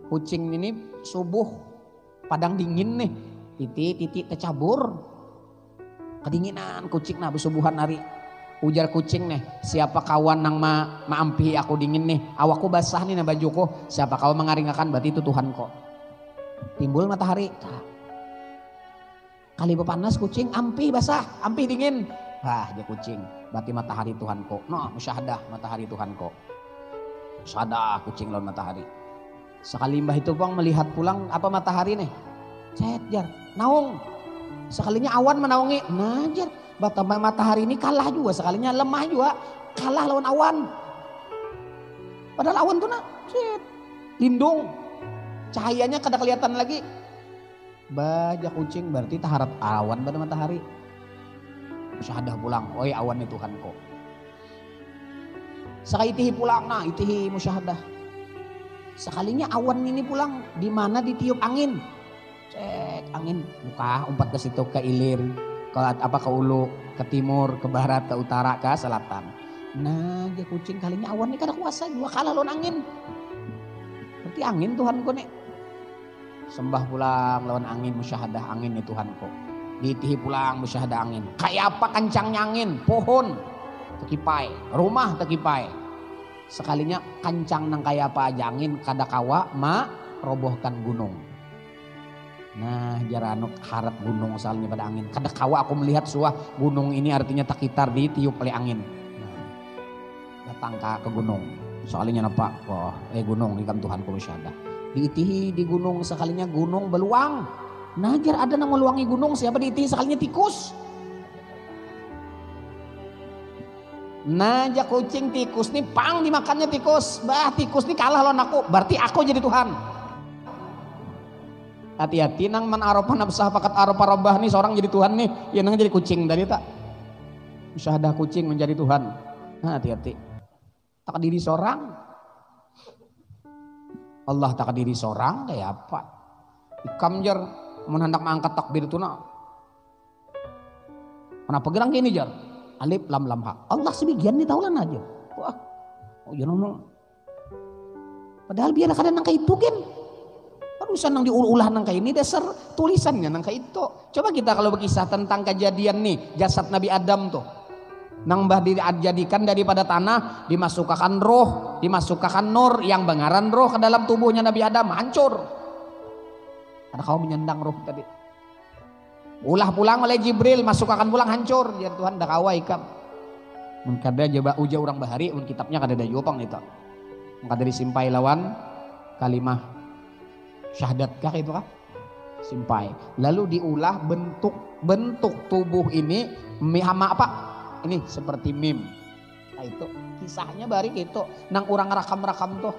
Kucing ini subuh padang dingin nih, titik kecabur. Kedinginan kucing nah bersubuhan hari. Ujar kucing nih, siapa kawan nang maampi aku dingin nih, awakku basah nih na bajuku, siapa kau mengaringakan berarti itu Tuhan kok. Timbul matahari, kali bepanas kucing, ampi basah, ampi dingin, dia kucing, berarti matahari Tuhan kok. No, musyahadah matahari Tuhan kok. Musyahadah kucing lawan matahari. Sekali mbah itu bang melihat pulang apa matahari nih, jar, naung, sekalinya awan menaungi, najar. Batambang matahari ini kalah juga, sekalinya lemah juga, kalah lawan awan. Padahal awan tuh lindung, cahayanya kada kelihatan lagi. Bajak kucing berarti taharap awan pada matahari. Musyahadah pulang, oi awan itu kan kok. Sekali itihi pulang, nah itihi musyahadah. Sekalinya awan ini pulang, di mana ditiup angin. Cek angin, buka umpat ke situ ke ilir. Ke ulu, ke timur, ke barat, ke utara, ke selatan. Nah, dia kucing kalinya awan ini kada kuasa juga kalah lawan angin. Berarti angin Tuhanku nih. Sembah pulang lawan angin, musyahadah angin nih Tuhanku. Diitihi pulang musyahadah angin. Kayak apa kancangnya angin? Pohon tekipai, rumah tekipai. Sekalinya kancang nang kayak apa aja angin kada kawa robohkan gunung. Nah jaranuk harap gunung asalnya pada angin. Kada kawa aku melihat suah gunung ini artinya takitar ditiup oleh angin. Datang ke gunung. Soalnya napa? Gunung ikam Tuhan ku musyahadah. Diitihi di gunung sekalinya gunung beluang. Najar ada nang meluangi gunung siapa diitihi sekalinya tikus. Naja kucing tikus nih pang dimakannya tikus. Tikus nih kalah lawan aku. Berarti aku jadi Tuhan. Hati-hati nang man aropa nafsah pakat aropa robah nih seorang jadi Tuhan nih, ya nang jadi kucing tadi tak. Musyahadah kucing menjadi Tuhan. Nah, hati-hati. Tak diri seorang. Allah tak diri seorang kayak apa? Ikam jar mun hendak mengangkat takbir itu nak. Kenapa gerang gini jar? Alif lam lam ha. Allah sebagian nih taulan aja. Wah. Oh ya nono. Padahal biar kadang nang kayak itu kan. Urusan yang diulah nangka ini dasar tulisannya nangka itu. Coba kita kalau berkisah tentang kejadian nih jasad Nabi Adam tuh. Nang bah dijadikan daripada tanah dimasukkan roh, dimasukkan nur yang bengaran roh ke dalam tubuhnya Nabi Adam hancur. Karena kau menyendang roh tadi. Ulah pulang oleh Jibril masukkan pulang hancur. Ya Tuhan dah kawa ikam. Mun kada jaba uja urang bahari mun kitabnya kada ada jopang itu. Kada disimpai lawan kalimah syahadat kah itu kah? Simpai. Lalu diulah bentuk tubuh ini hama apa? Ini seperti mim. Nah itu kisahnya bari gitu. Nang orang rakam-rakam tuh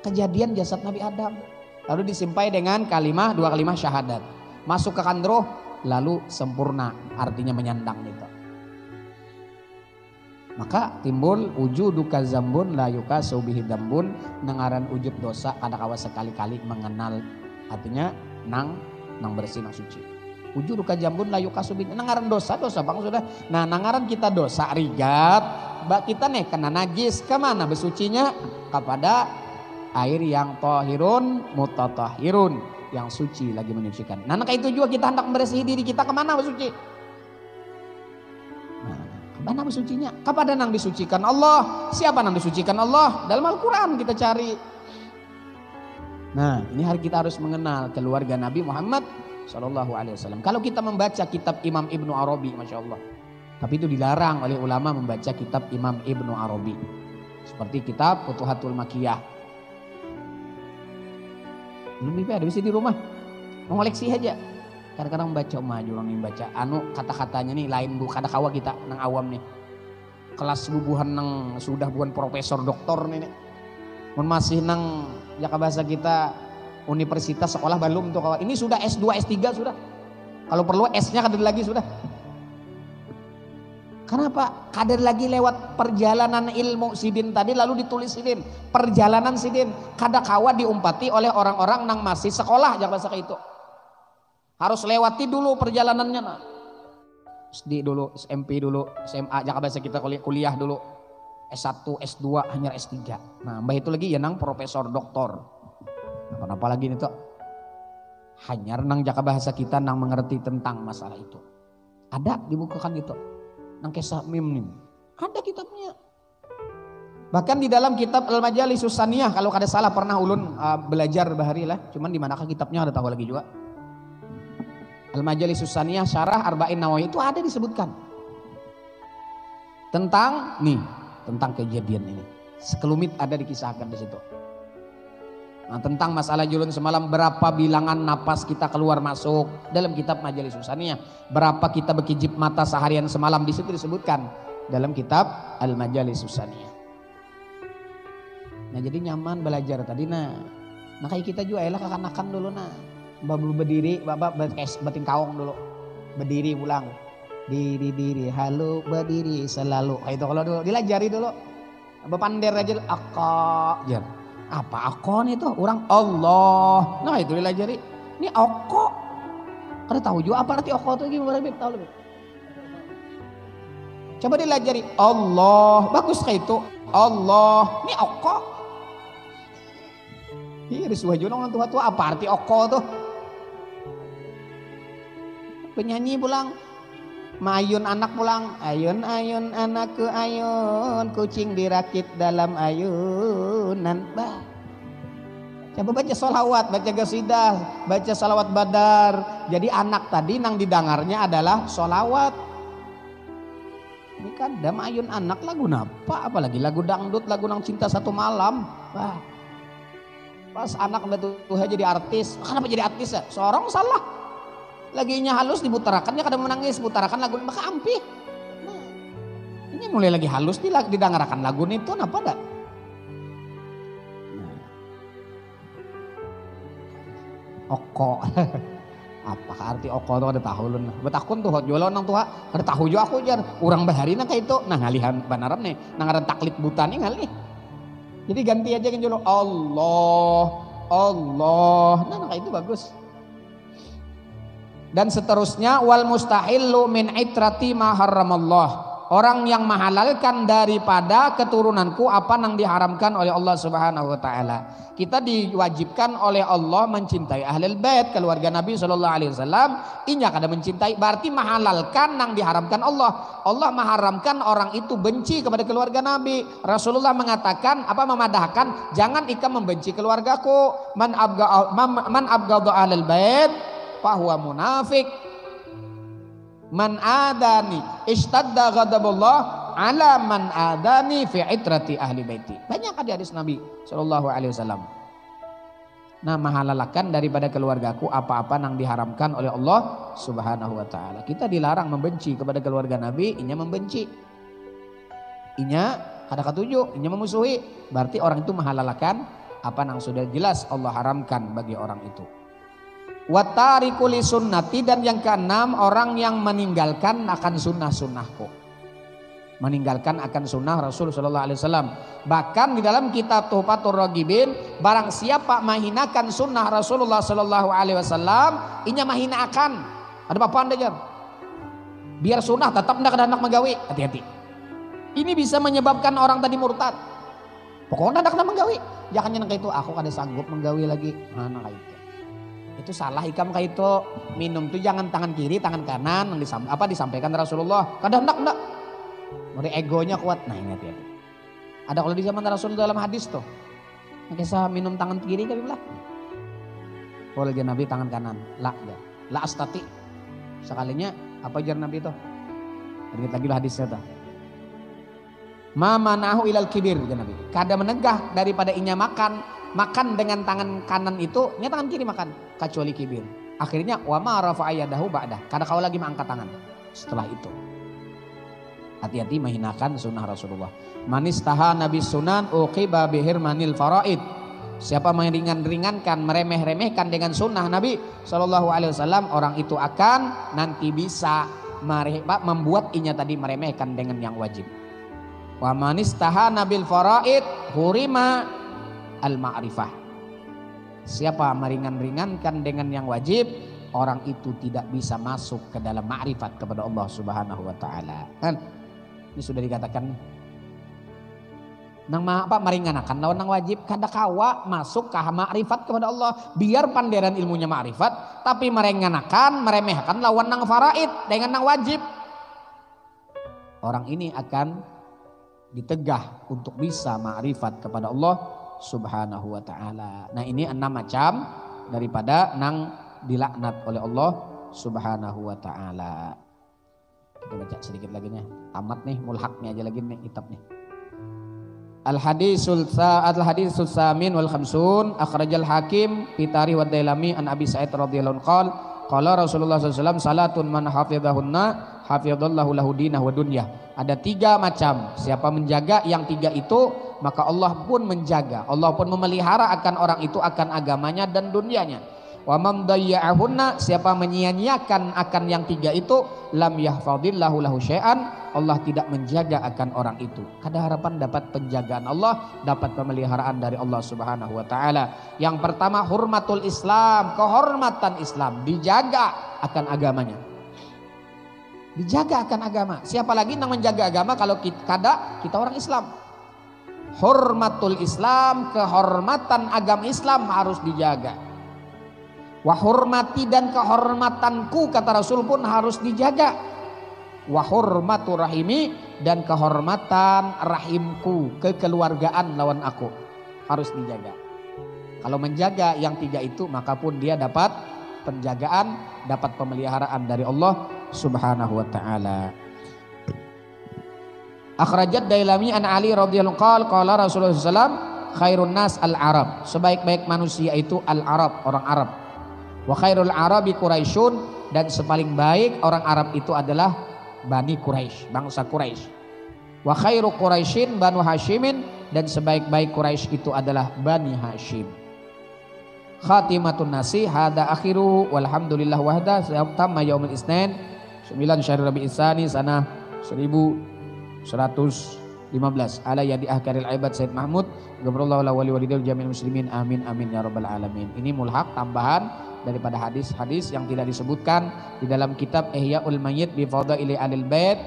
kejadian jasad Nabi Adam. Lalu disimpai dengan dua kalimah syahadat. Masuk ke kandroh lalu sempurna artinya menyandang itu. Maka timbul wujuduka zambun la yukasu bihi dambun, nangaran wujud dosa kada kawa sekali-kali mengenal, artinya nang bersih nang suci. Wujuduka zambun la yukasu bihi, nangaran dosa bang sudah. Nah nangaran kita dosa rigat, bak kita nih kena najis, kemana besucinya? Kepada air yang tohirun mutatahirun, yang suci lagi menyucikan. Nah kayak itu juga kita hendak membersihi diri kita, kemana bersuci? Mana bersucinya? Kepada nang disucikan Allah. Siapa nang disucikan Allah? Dalam Al-Quran kita cari. Nah ini hari kita harus mengenal keluarga Nabi Muhammad SAW. Kalau kita membaca kitab Imam Ibnu Arabi, Masya Allah. Tapi itu dilarang oleh ulama membaca kitab Imam Ibnu Arabi. Seperti kitab Futuhatul Makkiyah. Lebih ada bisa di rumah. Mengoleksi aja. Kadang-kadang membaca maju orang ini baca kata-katanya nih lain bu kada kawa kita nang awam nih. Kelas bubuhan nang sudah bukan profesor doktor nih. Mun masih nang ya bahasa kita universitas sekolah belum tuh kawan. Ini sudah S2 S3 sudah. Kalau perlu S-nya kader lagi sudah. Kenapa? Kader lagi lewat perjalanan ilmu sidin tadi lalu ditulis sidin. Perjalanan sidin kada kawa diumpati oleh orang-orang nang masih sekolah ya bahasa kayak itu. Harus lewati dulu perjalanannya. Nah. SD dulu, SMP dulu, SMA, jangan bahasa kita kuliah dulu. S1, S2, hanya S3. Nah mbah itu lagi ya nang profesor doktor. Nah, kenapa lagi nih tuh? Hanya nang jaka bahasa kita nang mengerti tentang masalah itu. Ada dibukakan itu. Nang kisah mim nih. Ada kitabnya. Bahkan di dalam kitab Al-Majalisus Saniyah, kalau kada salah pernah ulun belajar bahari lah. Cuman di manakah kitabnya ada tahu lagi juga. Al-Majalisus Saniyah Syarah Arba'in Nawawi itu ada disebutkan tentang kejadian ini. Sekelumit ada dikisahkan di situ. Nah, tentang masalah julun semalam, berapa bilangan napas kita keluar masuk dalam kitab Majalisus Saniyah. Berapa kita berkijip mata seharian semalam di situ disebutkan dalam kitab Al-Majalisus Saniyah. Nah, jadi nyaman belajar tadi nah kayak kita juga elah kekanakan dulu nah. Babu berdiri, bapak batin kaong dulu, berdiri pulang, diri, halo berdiri selalu. Kayak itu kalau dulu dilajari dulu, bepander aja, jar. Apa akon itu? Orang Allah. Nah itu dilajari. Ini oko. Kada tahu juga apa arti oko itu gimana Bib? Tahu lebih. Coba dilajari Allah, bagus kayak itu. Allah, ini oko. Iya disuah juga orang tua apa arti oko tuh? Penyanyi pulang, mayun anak pulang, ayun ayun anakku ayun, kucing dirakit dalam ayunan. Bah. Coba baca sholawat, baca qasidah, baca salawat badar. Jadi anak tadi nang didengarnya adalah sholawat. Ini kan dam ayun anak lagu napa? Apalagi lagu dangdut, lagu nang cinta satu malam. Bah. Pas anak betul jadi artis, kenapa jadi artis ya? Seorang salah. Laginya halus dibutarakan, ya kadang menangis, butarakan lagu maka ampih. Nah, ini mulai lagi halus didengarkan lagu itu, kenapa enggak? Nah. Oko, apa arti oko itu ada tahu lun? Betakun tuh jualan orang tua, ada tahu juga aku jar, orang bahari nak kayak itu, nah ngalihan banaran nih, nangaran taklid buta nih ngalih. Jadi ganti aja kan jualan Allah, nah kayak itu bagus. Dan seterusnya wal mustahillu min itrati ma haramallah. Orang yang menghalalkan daripada keturunanku apa yang diharamkan oleh Allah Subhanahu wa taala. Kita diwajibkan oleh Allah mencintai ahlul bait, keluarga Nabi sallallahu alaihi wasallam. Inya kada mencintai berarti menghalalkan yang diharamkan Allah. Allah mengharamkan orang itu benci kepada keluarga Nabi. Rasulullah mengatakan memadahkan jangan ikam membenci keluargaku. Man abghadha ahlul bait fahuwa munafik. Man adani istadda ghadabullah ala man adani fi itrati ahli baiti. Banyak ada hadis Nabi sallallahu alaihi wasallam. Nah, menghalalkan daripada keluargaku apa-apa yang diharamkan oleh Allah Subhanahu wa taala. Kita dilarang membenci kepada keluarga Nabi, inya membenci. Inya kada katuju, inya memusuhi. Berarti orang itu menghalalkan apa yang sudah jelas Allah haramkan bagi orang itu. Watariku li sunnati, dan yang keenam orang yang meninggalkan akan sunnah-sunnahku. meninggalkan akan sunnah Rasul sallallahu alaihi wasallam. Bahkan di dalam kitab Tuhfatur Raghibin, barang siapa menghinakan sunnah Rasulullah sallallahu alaihi wasallam, inya menghinakan. Ada apa Anda jar? Biar sunnah tetap hendak menggawe, hati-hati. Ini bisa menyebabkan orang tadi murtad. Pokoknya hendak menggawe, jangan yang kayak itu aku kada sanggup menggawe lagi. Mana kayak itu salah ikam kayak itu. Minum tuh jangan tangan kiri, tangan kanan yang disampaikan Rasulullah. Kadang hendak muri egonya kuat. Nah ingat ya. Ada kalau di zaman Rasul dalam hadis tuh. Kisah minum tangan kiri kan bilang. Kalau aja Nabi tangan kanan. La astati. Sekalinya apa jar Nabi itu? Sedikit lagi hadisnya tuh. Ma manahu ilal kibir jar Nabi. Kada menegah daripada inya makan dengan tangan kanan itu, nya tangan kiri makan kecuali kibir. Akhirnya wa ma rafa'a yadahu ba'dah. Kada kau lagi mengangkat tangan setelah itu. Hati-hati menghinakan sunnah Rasulullah. Manis taha nabi sunan uqiba bihirmanil faraid. Siapa meringankan, meremeh-remehkan dengan sunnah Nabi Shallallahu Alaihi Wasallam, orang itu akan nanti bisa membuat inya tadi meremehkan dengan yang wajib. Wa manis taha nabil faraid hurima al ma'rifah. Siapa meringankan dengan yang wajib, orang itu tidak bisa masuk ke dalam ma'rifat kepada Allah Subhanahu Wa Taala. Kan? Ini sudah dikatakan nang meringankan lawan nang wajib kada kawa masuk ke ma'rifat kepada Allah. Biar panderan ilmunya ma'rifat tapi meringankan meremehkan lawan nang faraid dengan nang wajib. Orang ini akan ditegah untuk bisa ma'rifat kepada Allah Subhanahu wa taala. Nah, ini 6 macam daripada nang dilaknat oleh Allah Subhanahu wa taala. Kita baca sedikit lagi nih. Tamat nih mulhaknya aja lagi nih kitab nih. Al-hadisul samin wal khamsun akhrajal hakim fi tarikh wa dailami an Abi Sa'id radhiyallahu anhu qala Rasulullah sallallahu alaihi wasallam salatun man hafizahunna hafizallahu lahu dinahu wa dunya. Ada 3 macam, siapa menjaga yang 3 itu maka Allah pun menjaga, Allah pun memelihara akan orang itu akan agamanya dan dunianya. Wa man dayya'ahunna, siapa menyia-nyiakan akan yang 3 itu lam yahfazillahu lahu syai'an, Allah tidak menjaga akan orang itu. Kada harapan dapat penjagaan Allah, dapat pemeliharaan dari Allah Subhanahu wa taala. Yang pertama hurmatul Islam, kehormatan Islam, dijaga akan agamanya. Dijaga akan agama. Siapa lagi yang menjaga agama kalau kita orang Islam? Hurmatul Islam, kehormatan agama Islam harus dijaga. Wahurmati dan kehormatanku kata Rasul pun harus dijaga. Wahurmatu rahimi dan kehormatan rahimku, kekeluargaan lawan aku harus dijaga. Kalau menjaga yang 3 itu maka pun dia dapat penjagaan, dapat pemeliharaan dari Allah Subhanahu wa taala. Akhrajat Dailami an Ali radhiyallahu anhu qala Rasulullah sallallahu alaihi wasallam khairun nas al-arab. Sebaik-baik manusia itu al-arab, orang Arab. Wa khairul arabi Quraisyun, dan sepaling baik orang Arab itu adalah Bani Quraisy, bangsa Quraisy. Wa khairu Quraisyin Banu Hashimin, dan sebaik-baik Quraisy itu adalah Bani Hashim. Khatimatun nasi hada akhiru walhamdulillah wahda tamma yaumul isnin 9 Syahrul Rabiul Tsani sanah 1115 ala yadi ahkaril ibad Said Mahmud ghafarallahu lahu wa liwalidayhi jami'il muslimin amin amin ya rabbal alamin. Ini mulhaq tambahan daripada hadis-hadis yang tidak disebutkan di dalam kitab Ihyaul Mayyit bi Fadaili Ahlil Bait.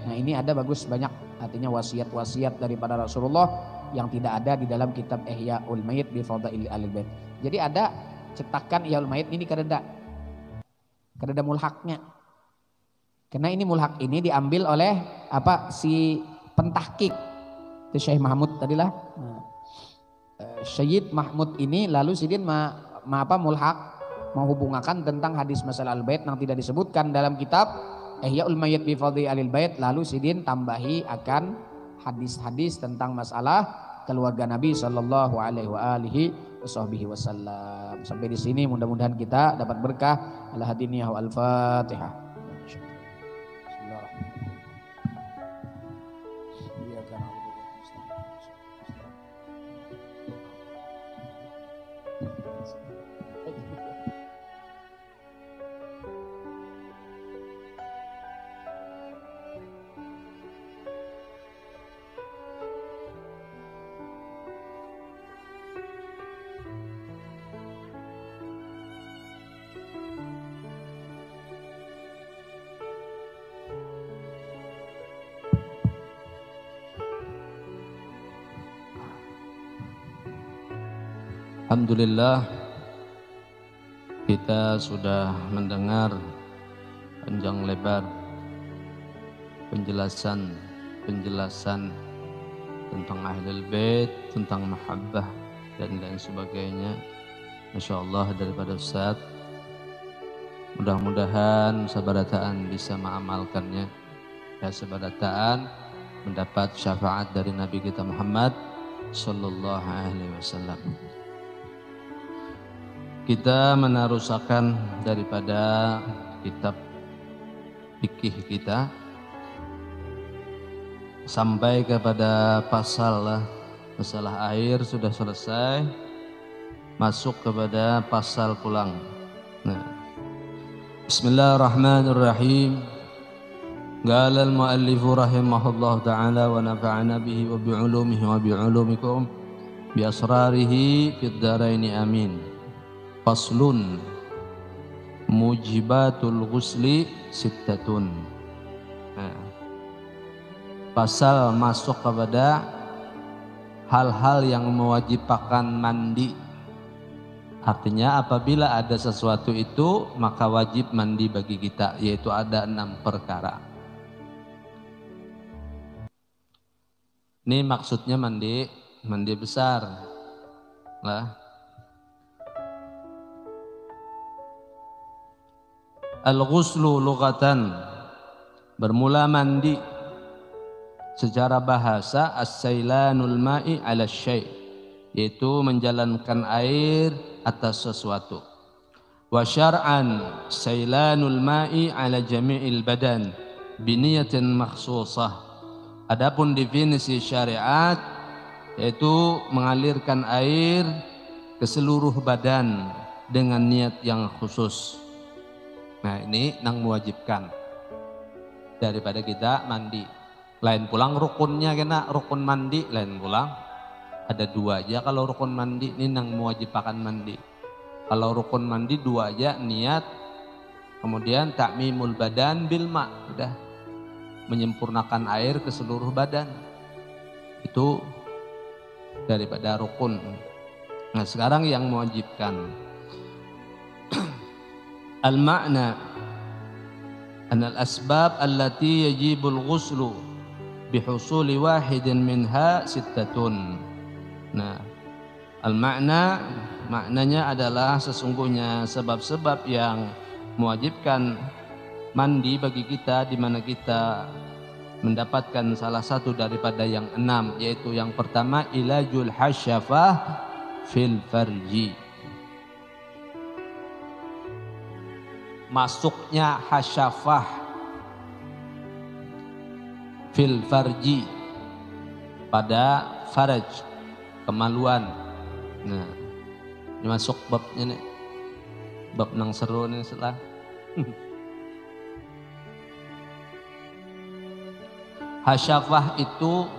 Nah, ini ada bagus banyak, artinya wasiat-wasiat daripada Rasulullah yang tidak ada di dalam kitab Ihyaul Mayyit bi Fadaili Ahlil Bait. Jadi ada cetakan Ihyaul Mayyit ini kada mulhaknya. Karena ini mulhak ini diambil oleh si pentahqiq itu Syekh Mahmud tadilah. Nah, Syed Mahmud ini lalu sidin mulhak menghubungkan tentang hadis masalah al-bait yang tidak disebutkan dalam kitab Ihyaul Mayyit bi Fadhil Alil Bait, lalu sidin tambahi akan hadis-hadis tentang masalah keluarga Nabi sallallahu alaihi wasallam. Sampai di sini mudah-mudahan kita dapat berkah. Al-hadiniyah wal Fatihah. Alhamdulillah, kita sudah mendengar panjang lebar penjelasan tentang Ahlul Bait, tentang mahabbah dan lain sebagainya. Masya Allah daripada Ustaz. Mudah-mudahan sabarataan bisa mengamalkannya. Ya, sabarataan mendapat syafaat dari Nabi kita Muhammad sallallahu alaihi wasallam. Kita menerusakan daripada kitab fikih kita sampai kepada masalah air sudah selesai, masuk kepada pasal pulang. Nah, Bismillahirrahmanirrahim. Qala al-muallif rahimahullah ta'ala wa nafa'ana bihi wa bi'ulumihi wa bi'ulumikum bi asrarihi fid dharaini amin. Faslun mujibatul ghusli sittatun. Nah, pasal masuk kepada hal-hal yang mewajibkan mandi. Artinya apabila ada sesuatu itu maka wajib mandi bagi kita, yaitu ada 6 perkara. Ini maksudnya mandi besar lah. Al-ghuslu lughatan, bermula mandi. Secara bahasa as-sailanul ma'i 'ala syai', yaitu menjalankan air atas sesuatu. Wa syar'an sailanul ma'i 'ala jami'il badan biniyatin makhsusah. Adapun definisi syariat yaitu mengalirkan air ke seluruh badan dengan niat yang khusus. Nah, ini yang mewajibkan daripada kita mandi. Lain pulang rukunnya kena rukun mandi, lain pulang ada 2 aja kalau rukun mandi, ini yang mewajibkan mandi. Kalau rukun mandi 2 aja, niat, kemudian ta'mimul badan bil ma', udah menyempurnakan air ke seluruh badan. Itu daripada rukun. Nah, sekarang yang mewajibkan. Al-ma'na anna al-asbab allati yajibul ghuslu bihusuli wahidin minha sittatun. Nah, al-ma'na, maknanya adalah sesungguhnya sebab-sebab yang mewajibkan mandi bagi kita, di mana kita mendapatkan salah satu daripada yang 6, yaitu yang pertama ilajul hasyafah fil farji. Masuknya hasyafah fil farji, pada faraj, kemaluan. Nah, ini masuk babnya nih, bab nang seru nih setelah. Hasyafah itu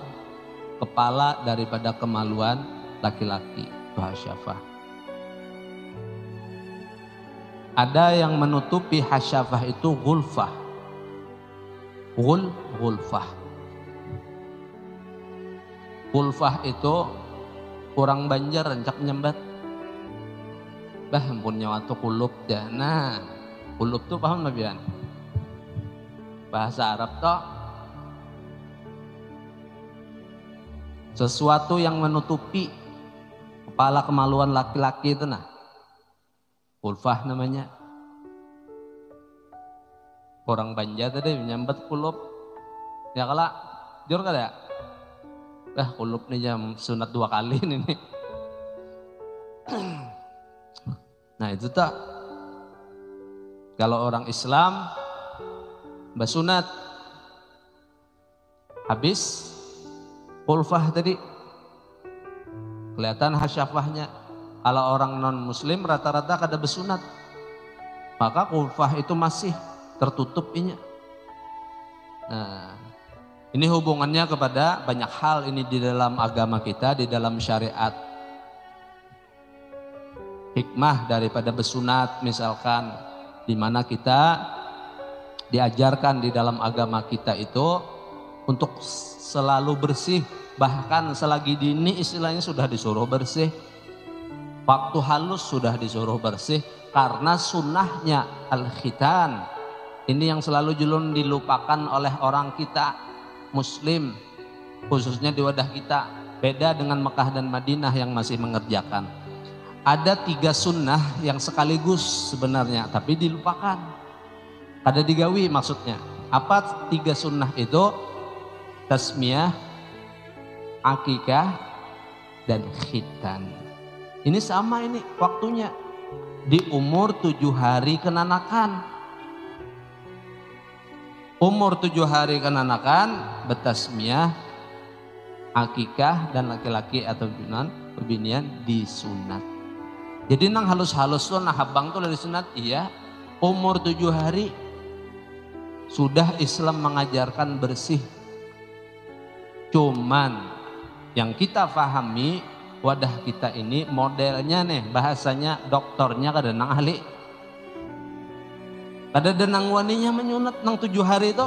kepala daripada kemaluan laki-laki, itu hasyafah. Ada yang menutupi hasyafah itu ghulfah. Ghulfah. Ghulfah itu kurang Banjar rencak nyembat. Bah, punya waktu kulub dah. Nah, kulub tuh paham nggak Bian? Bahasa Arab toh. Sesuatu yang menutupi kepala kemaluan laki-laki itu nah. Kulfah namanya. Orang Banjar tadi menyambat kulub. Ya kalau jur kada ya? Kulub nih jam sunat 2 kali ini. Nah itu tak. Kalau orang Islam basunat habis kulfah tadi kelihatan hasyafahnya. Kalau orang non muslim rata-rata kada besunat, maka kulfah itu masih tertutup inya. Nah, ini hubungannya kepada banyak hal ini di dalam agama kita, di dalam syariat. Hikmah daripada besunat misalkan, di mana kita diajarkan di dalam agama kita itu untuk selalu bersih, bahkan selagi dini istilahnya sudah disuruh bersih. Waktu halus sudah disuruh bersih karena sunnahnya al-khitan. Ini yang selalu julun dilupakan oleh orang kita muslim, khususnya di wadah kita. Beda dengan Mekah dan Madinah yang masih mengerjakan. Ada 3 sunnah yang sekaligus sebenarnya, tapi dilupakan. Ada digawi maksudnya. Apa 3 sunnah itu? Tasmiyah, akikah, dan khitan. Ini sama ini waktunya. Di umur 7 hari kenanakan. Umur 7 hari kenanakan, bertasmiyah, akikah, dan laki-laki atau binian disunat. Jadi nang halus-halus tuh, nah habang tuh dari sunat, iya. Umur 7 hari sudah Islam mengajarkan bersih. Cuman yang kita pahami, wadah kita ini modelnya nih, bahasanya dokternya kada nang ahli. Kada denang waninya menyunat nang 7 hari itu.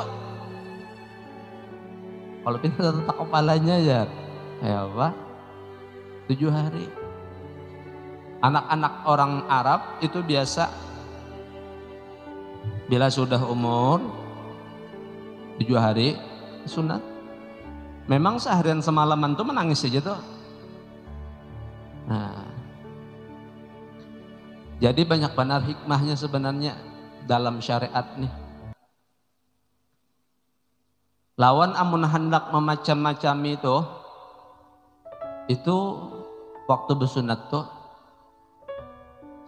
Kalau pindah tetap kepalanya ya apa? 7 hari. Anak-anak orang Arab itu biasa bila sudah umur 7 hari sunat. Memang seharian semalaman tuh menangis aja tuh. Nah, jadi banyak benar hikmahnya sebenarnya dalam syariat nih. Lawan amun hendak memacam-macam itu waktu bersunat tuh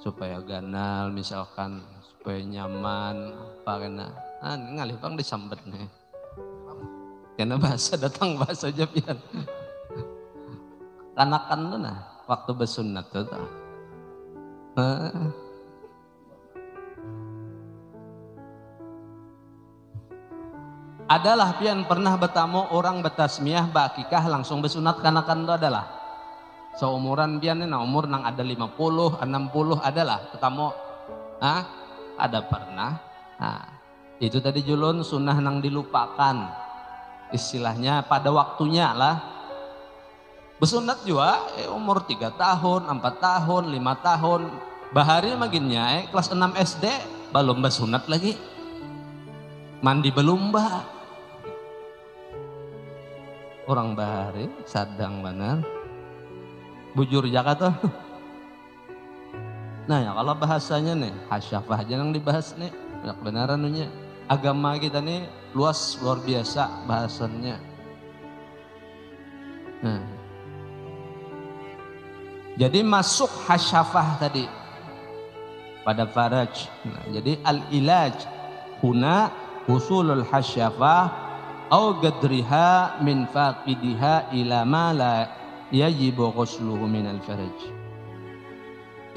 supaya ganal misalkan, supaya nyaman apa kena ngalih bang disambet nih. Karena bahasa datang bahasa aja pian. Kanakan tuh nah waktu bersunat tuh. Adalah pian pernah bertamu orang bertasmiyah bakikah langsung bersunat kanakan itu adalah seumuran pian nah umur nang ada 50, 60 adalah bertamu. Ada pernah. Itu tadi julun sunnah nang dilupakan. Istilahnya pada waktunya lah. Bersunat juga umur 3 tahun, 4 tahun, 5 tahun. Bahari maginnya kelas 6 SD belum bersunat lagi. Mandi belum bah. Orang bahari sadang benar. Bujur Jakarta. Nah ya kalau bahasanya nih hasyafah aja yang dibahas nih. Banyak benaran nih. Agama kita nih luas luar biasa bahasannya. Nah. Jadi masuk hasyafah tadi pada faraj. Nah, jadi al-ilaj huna usulul hasyafah au gadriha min faqidiha ila ma la yajibu ghusluhu min al-faraj.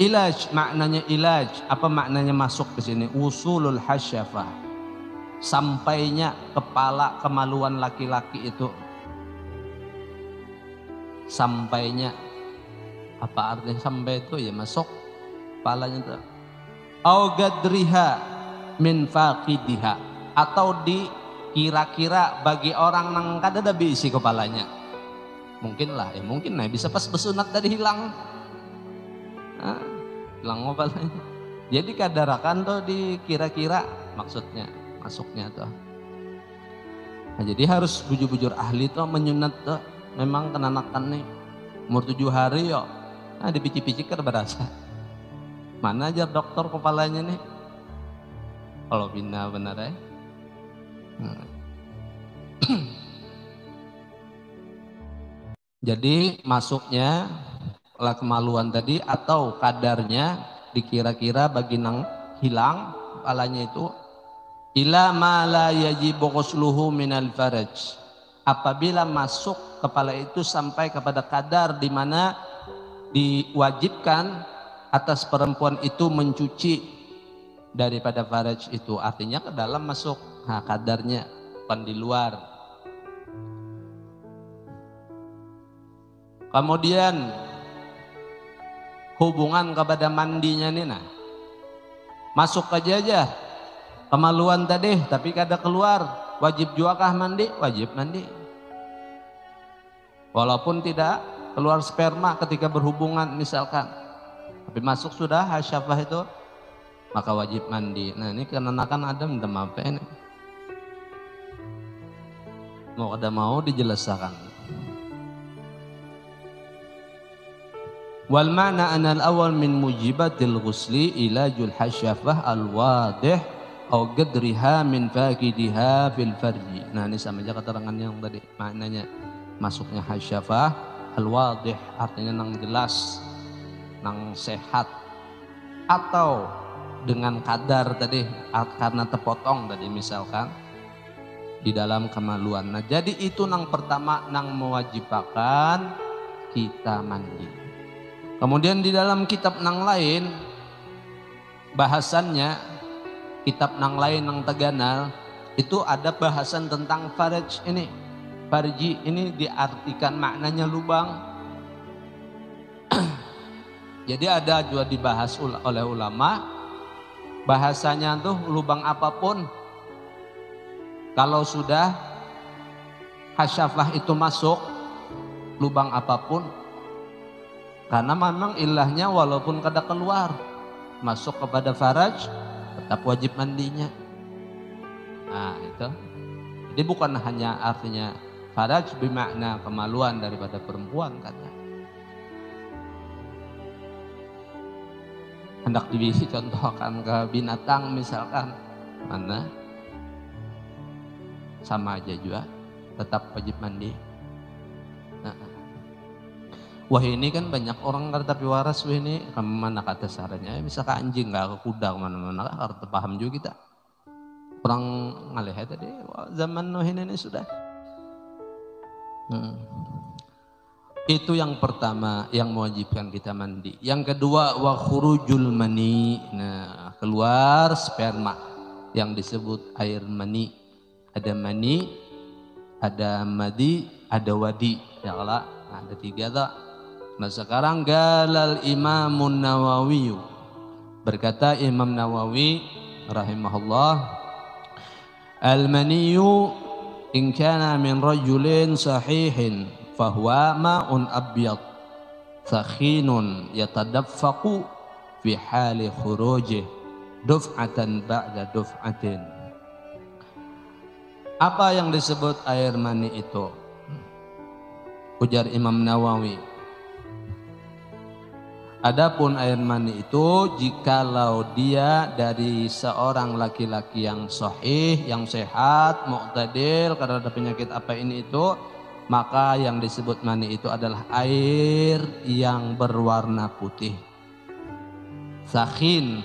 Ilaj maknanya ilaj, apa maknanya masuk ke sini? Usulul hasyafah. Sampainya kepala kemaluan laki-laki itu. Sampainya apa artinya sampai itu ya masuk kepalanya itu. Au gadriha min faqidiha, atau di kira-kira bagi orang nang kada ada bisi kepalanya. Mungkin lah ya mungkin nah bisa pas bersunat dari hilang. Hilang kepalanya. Jadi kadarakan tuh di kira-kira maksudnya masuknya tuh. Nah, jadi harus bujur-bujur ahli tuh menyunat tuh memang kenanakan nih umur 7 hari yo. Nah dipici-pici kan berasa. Mana aja dokter kepalanya nih? Kalau bina benar ya. Jadi masuknya lah kemaluan tadi atau kadarnya dikira-kira bagi nang hilang kepalanya itu ila ma la yajibu ghusluhu minal faraj. Apabila masuk kepala itu sampai kepada kadar di mana diwajibkan atas perempuan itu mencuci daripada faraj itu, artinya ke dalam masuk kadarnya bukan di luar. Kemudian hubungan kepada mandinya nih nah masuk aja kemaluan tadi tapi kada keluar, wajib juga kah mandi? Wajib mandi walaupun tidak keluar sperma ketika berhubungan misalkan. Tapi masuk sudah hasyafah itu, maka wajib mandi. Nah ini kenakan Adam dan apa ini? Mau ada mau dijelaskan. Wal ma'na anal awal min mujibatil ghusli ilajul hasyafah al-wadih au gadriha min fakidiha fil farji. Nah ini sama aja keterangan yang tadi, maknanya masuknya hasyafah al-wadih artinya nang jelas, nang sehat, atau dengan kadar tadi karena terpotong tadi misalkan di dalam kemaluan. Nah jadi itu nang pertama nang mewajibkan kita mandi. Kemudian di dalam kitab nang lain bahasannya, kitab nang lain nang teganal itu ada bahasan tentang farj ini. Farji ini diartikan maknanya lubang. Jadi ada juga dibahas oleh ulama, bahasanya tuh lubang apapun. Kalau sudah hasyafah itu masuk, lubang apapun, karena memang ilahnya walaupun kada keluar, masuk kepada faraj, tetap wajib mandinya. Nah itu, jadi bukan hanya artinya faraj bermakna kemaluan daripada perempuan kata. Hendak dicontohkan ke binatang misalkan, mana? Sama aja juga, tetap wajib mandi. Nah. Wah ini kan banyak orang kata tapi waras, wah ini kemana kata sarannya, bisa ke anjing nggak ke kuda kemana-mana, harus paham juga kita. Orang ngalih tadi, wah, zaman Nuh ini sudah. Itu yang pertama yang mewajibkan kita mandi. Yang kedua wa khurujul mani, nah keluar sperma yang disebut air mani. Ada mani, ada madi, ada wadi. Ya Allah, ada tiga tak. Nah sekarang galal Imamun Nawawi, berkata Imam Nawawi rahimahullah, al-maniyu in kana min rajulin sahihin fahuwa ma'un abyad sakhinun yatadaffaqu fi hali khurujih duf'atan ba'da duf'atin. Apa yang disebut air mani itu? Ujar Imam Nawawi, adapun air mani itu jikalau dia dari seorang laki-laki yang sahih, yang sehat, mu'tadil, karena ada penyakit apa ini itu, maka yang disebut mani itu adalah air yang berwarna putih. Sakhin,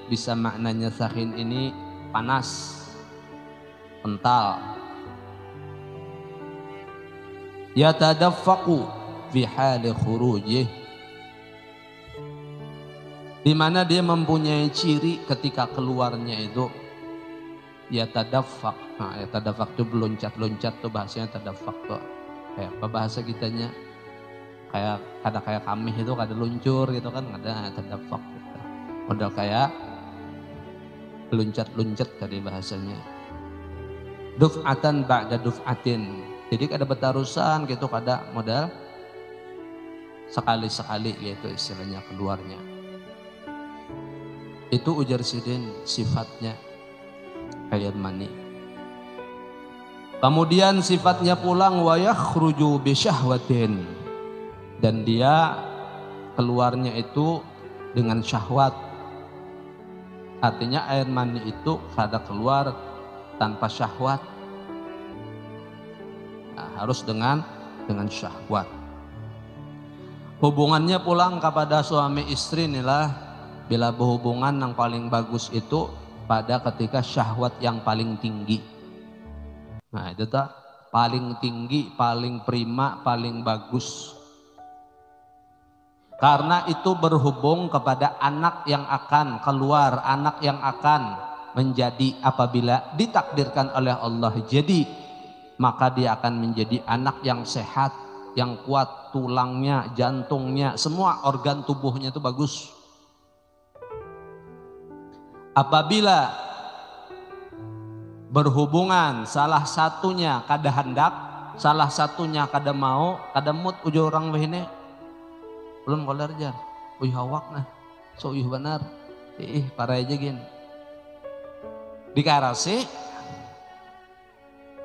bisa maknanya sakhin ini panas, kental. Yatadaffaqu fi hali khurujih, di mana dia mempunyai ciri ketika keluarnya itu yatadaffaq. Nah, yatadaffaq itu loncat-loncat tuh bahasanya tadaffaq tuh. Kayak apa bahasa kitanya? Kayak kami itu kada luncur gitu kan, ada tadaffaq gitu. Modal kayak loncat-loncat tadi bahasanya. Duf'atan ba'da duf'atin. Jadi kada betarusan gitu, kada modal sekali-sekali gitu istilahnya keluarnya. Itu ujar sidin sifatnya air mani. Kemudian sifatnya pulang wa yakhruju bi syahwatin, dan dia keluarnya itu dengan syahwat. Artinya air mani itu kada keluar tanpa syahwat. Nah, harus dengan syahwat. Hubungannya pulang kepada suami istri inilah bila berhubungan yang paling bagus itu pada ketika syahwat yang paling tinggi. Nah itu tak paling tinggi, paling prima, paling bagus. Karena itu berhubung kepada anak yang akan keluar, anak yang akan menjadi apabila ditakdirkan oleh Allah jadi, maka dia akan menjadi anak yang sehat, yang kuat, tulangnya, jantungnya, semua organ tubuhnya itu bagus. Apabila berhubungan salah satunya kada hendak, salah satunya kada mau, kada mood ujo orang begini belum kolar jar, awak nah so benar. Para aja gin. Dikarasi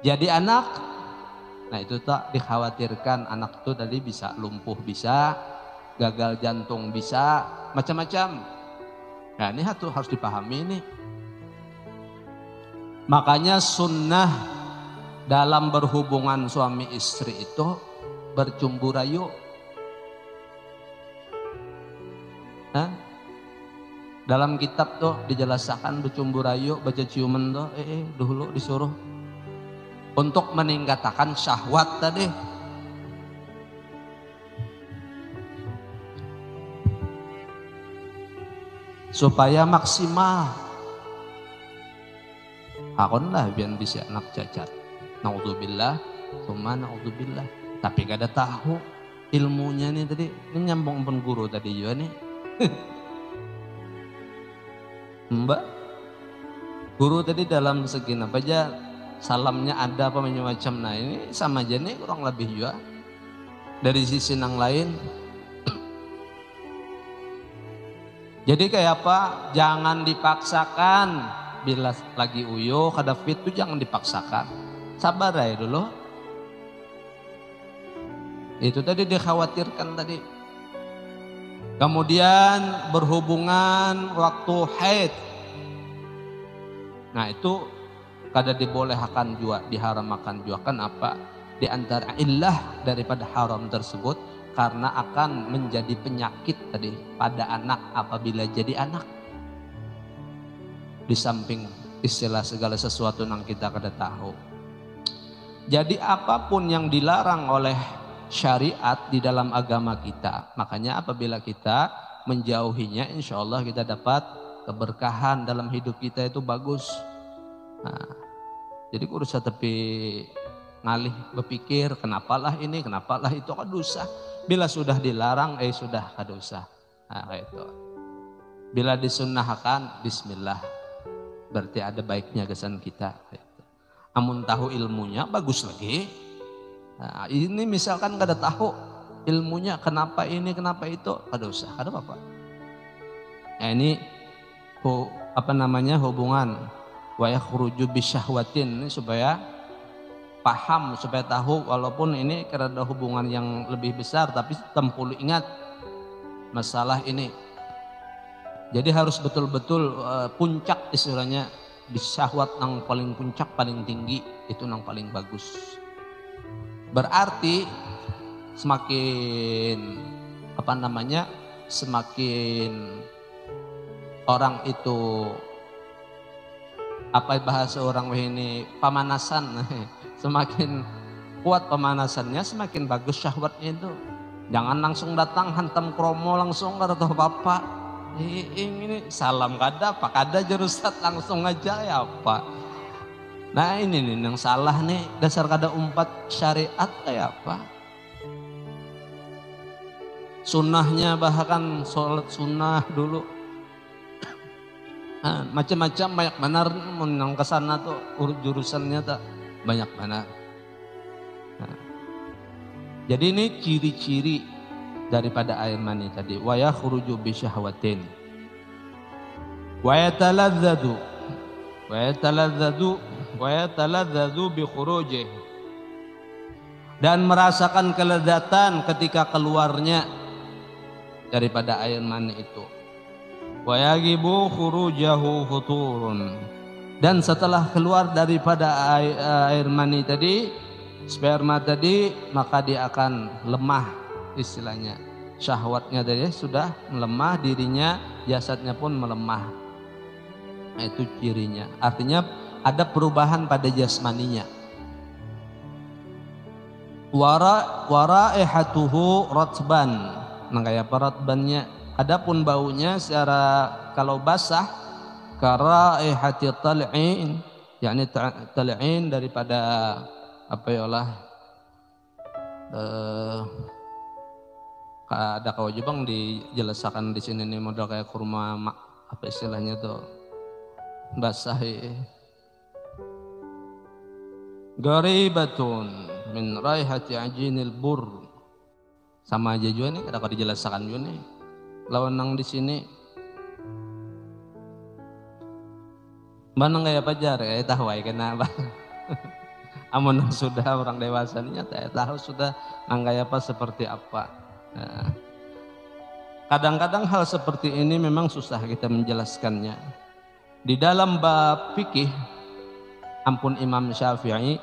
jadi anak. Nah itu tak dikhawatirkan anak itu tadi bisa lumpuh, bisa gagal jantung, bisa macam-macam. Nah ini harus dipahami ini. Makanya sunnah dalam berhubungan suami istri itu bercumbu rayu. Dalam kitab tuh dijelaskan bercumbu rayu, baca ciuman tuh, dulu disuruh untuk meningkatkan syahwat tadi. Supaya maksimal. Akon lah biar bisa anak cacat. Naudzubillah, tsumma naudzubillah. Tapi gak ada tahu ilmunya nih tadi. Ini nyambung pun guru tadi juga nih. Mbak, guru tadi dalam segi apa aja salamnya ada apa macam. Nah ini sama aja nih kurang lebih juga. Dari sisi yang lain. Jadi kayak apa? Jangan dipaksakan. Bila lagi uyuh, kada fit tuh jangan dipaksakan. Sabar aja dulu. Itu tadi dikhawatirkan tadi. Kemudian berhubungan waktu haid. Nah itu kada dibolehkan juga, diharamkan juga. Kan apa? Di antara illah daripada haram tersebut karena akan menjadi penyakit tadi pada anak apabila jadi anak. Di samping istilah segala sesuatu yang kita kada tahu. Jadi apapun yang dilarang oleh syariat di dalam agama kita, makanya apabila kita menjauhinya, insya Allah kita dapat keberkahan dalam hidup kita itu bagus. Nah, jadi kursa tapi ngalih berpikir kenapalah ini, kenapalah itu, kan dosa. Bila sudah dilarang, sudah kada usah. Nah, kayak itu. Bila disunnahkan, bismillah, berarti ada baiknya kesan kita. Amun tahu ilmunya bagus lagi. Nah, ini misalkan kada tahu ilmunya kenapa ini kenapa itu, kada usah, kada apa-apa. Nah, ini hubungan wa yakhruju bisyahwatin, ini supaya paham, supaya tahu walaupun ini kada ada hubungan yang lebih besar tapi tempulu ingat masalah ini. Jadi harus betul-betul puncak istilahnya, bisyahwat yang paling puncak paling tinggi itu yang paling bagus. Berarti semakin semakin orang itu bahasa orang ini pemanasan, semakin kuat pemanasannya semakin bagus syahwatnya itu. Jangan langsung datang hantam kromo langsung kada tahu apa. Ini salam kada apa kada jerusat langsung aja ya apa. Nah ini nih yang salah nih, dasar kada umpat syariat kayak apa. Sunnahnya bahkan sholat sunnah dulu. Nah, macam-macam banyak benar menang kesana tuh jurusannya tak banyak benar. Nah, jadi ini ciri-ciri daripada air mani tadi. Wa yakhruju bi syahwatin. Wa yataladzadu bi khurujih, dan merasakan kelezatan ketika keluarnya daripada air mani itu. Wa yagibu khurujahu futurun, dan setelah keluar daripada air mani tadi, sperma tadi, maka dia akan lemah istilahnya. Syahwatnya tadi sudah melemah, dirinya jasadnya pun melemah. Nah, itu cirinya. Artinya ada perubahan pada jasmaninya. Waraihatuhu ratban. Nah, kayak apa ratbannya? Adapun baunya secara kalau basah karaihati tal'in, yakni tal'in daripada ada kewajiban dijelaskan di sini nih, model kayak kurma apa istilahnya tuh basah Garibatun min raihati ajinil bur. Sama aja juga nih, kadang dijelaskan juga nih. Lawan nang di sini Mana kayak pajar kayak tahu ay kenapa. Amun sudah orang dewasa nya tahu sudah nanggai apa seperti apa. Nah, kadang-kadang hal seperti ini memang susah kita menjelaskannya. Di dalam bab fikih, ampun Imam Syafi'i,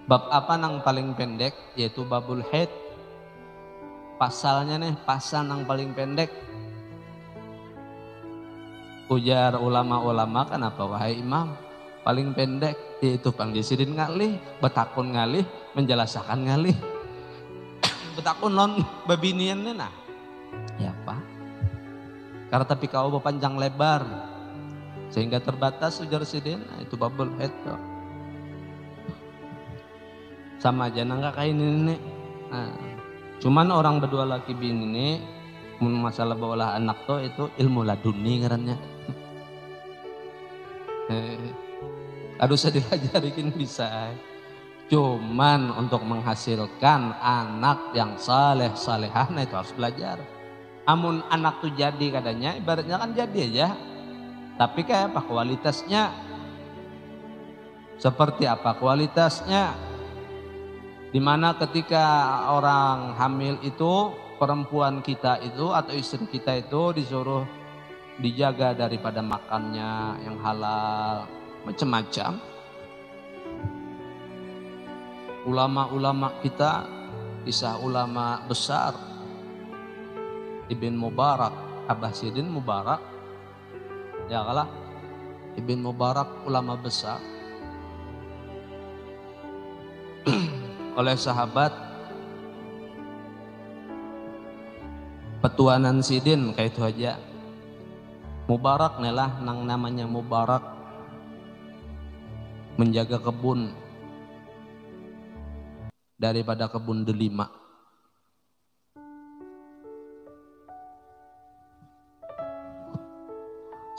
bab apa nang paling pendek yaitu babul haid. Pasalnya nih, pasal nang paling pendek. Ujar ulama-ulama kan apa wahai imam? Paling pendek yaitu panggisidin ngalih, betakun ngalih, menjelaskan ngalih. Betakun non babiniannya nah. Ya Pak. Karena tapi kau panjang lebar sehingga terbatas ujar sidin, nah, itu babul haid. Sama aja nangka kayak ini. Nah, cuman orang berdua laki bini ini masalah bawa anak tuh itu ilmu laduni ngarannya. Harus dilajarikin bisa. Cuman untuk menghasilkan anak yang saleh salehah nah itu harus belajar. Amun anak tuh jadi kadanya ibaratnya kan jadi aja. Tapi kayak apa kualitasnya? Seperti apa kualitasnya? Dimana ketika orang hamil itu perempuan kita itu atau istri kita itu disuruh dijaga daripada makannya yang halal macam-macam. Ulama-ulama kita, kisah ulama besar Ibn Mubarak, Abah Sidin Mubarak, ya kalah Ibn Mubarak ulama besar oleh sahabat petuanan Sidin kayak itu aja. Mubarak nelah nang namanya Mubarak menjaga kebun daripada kebun delima.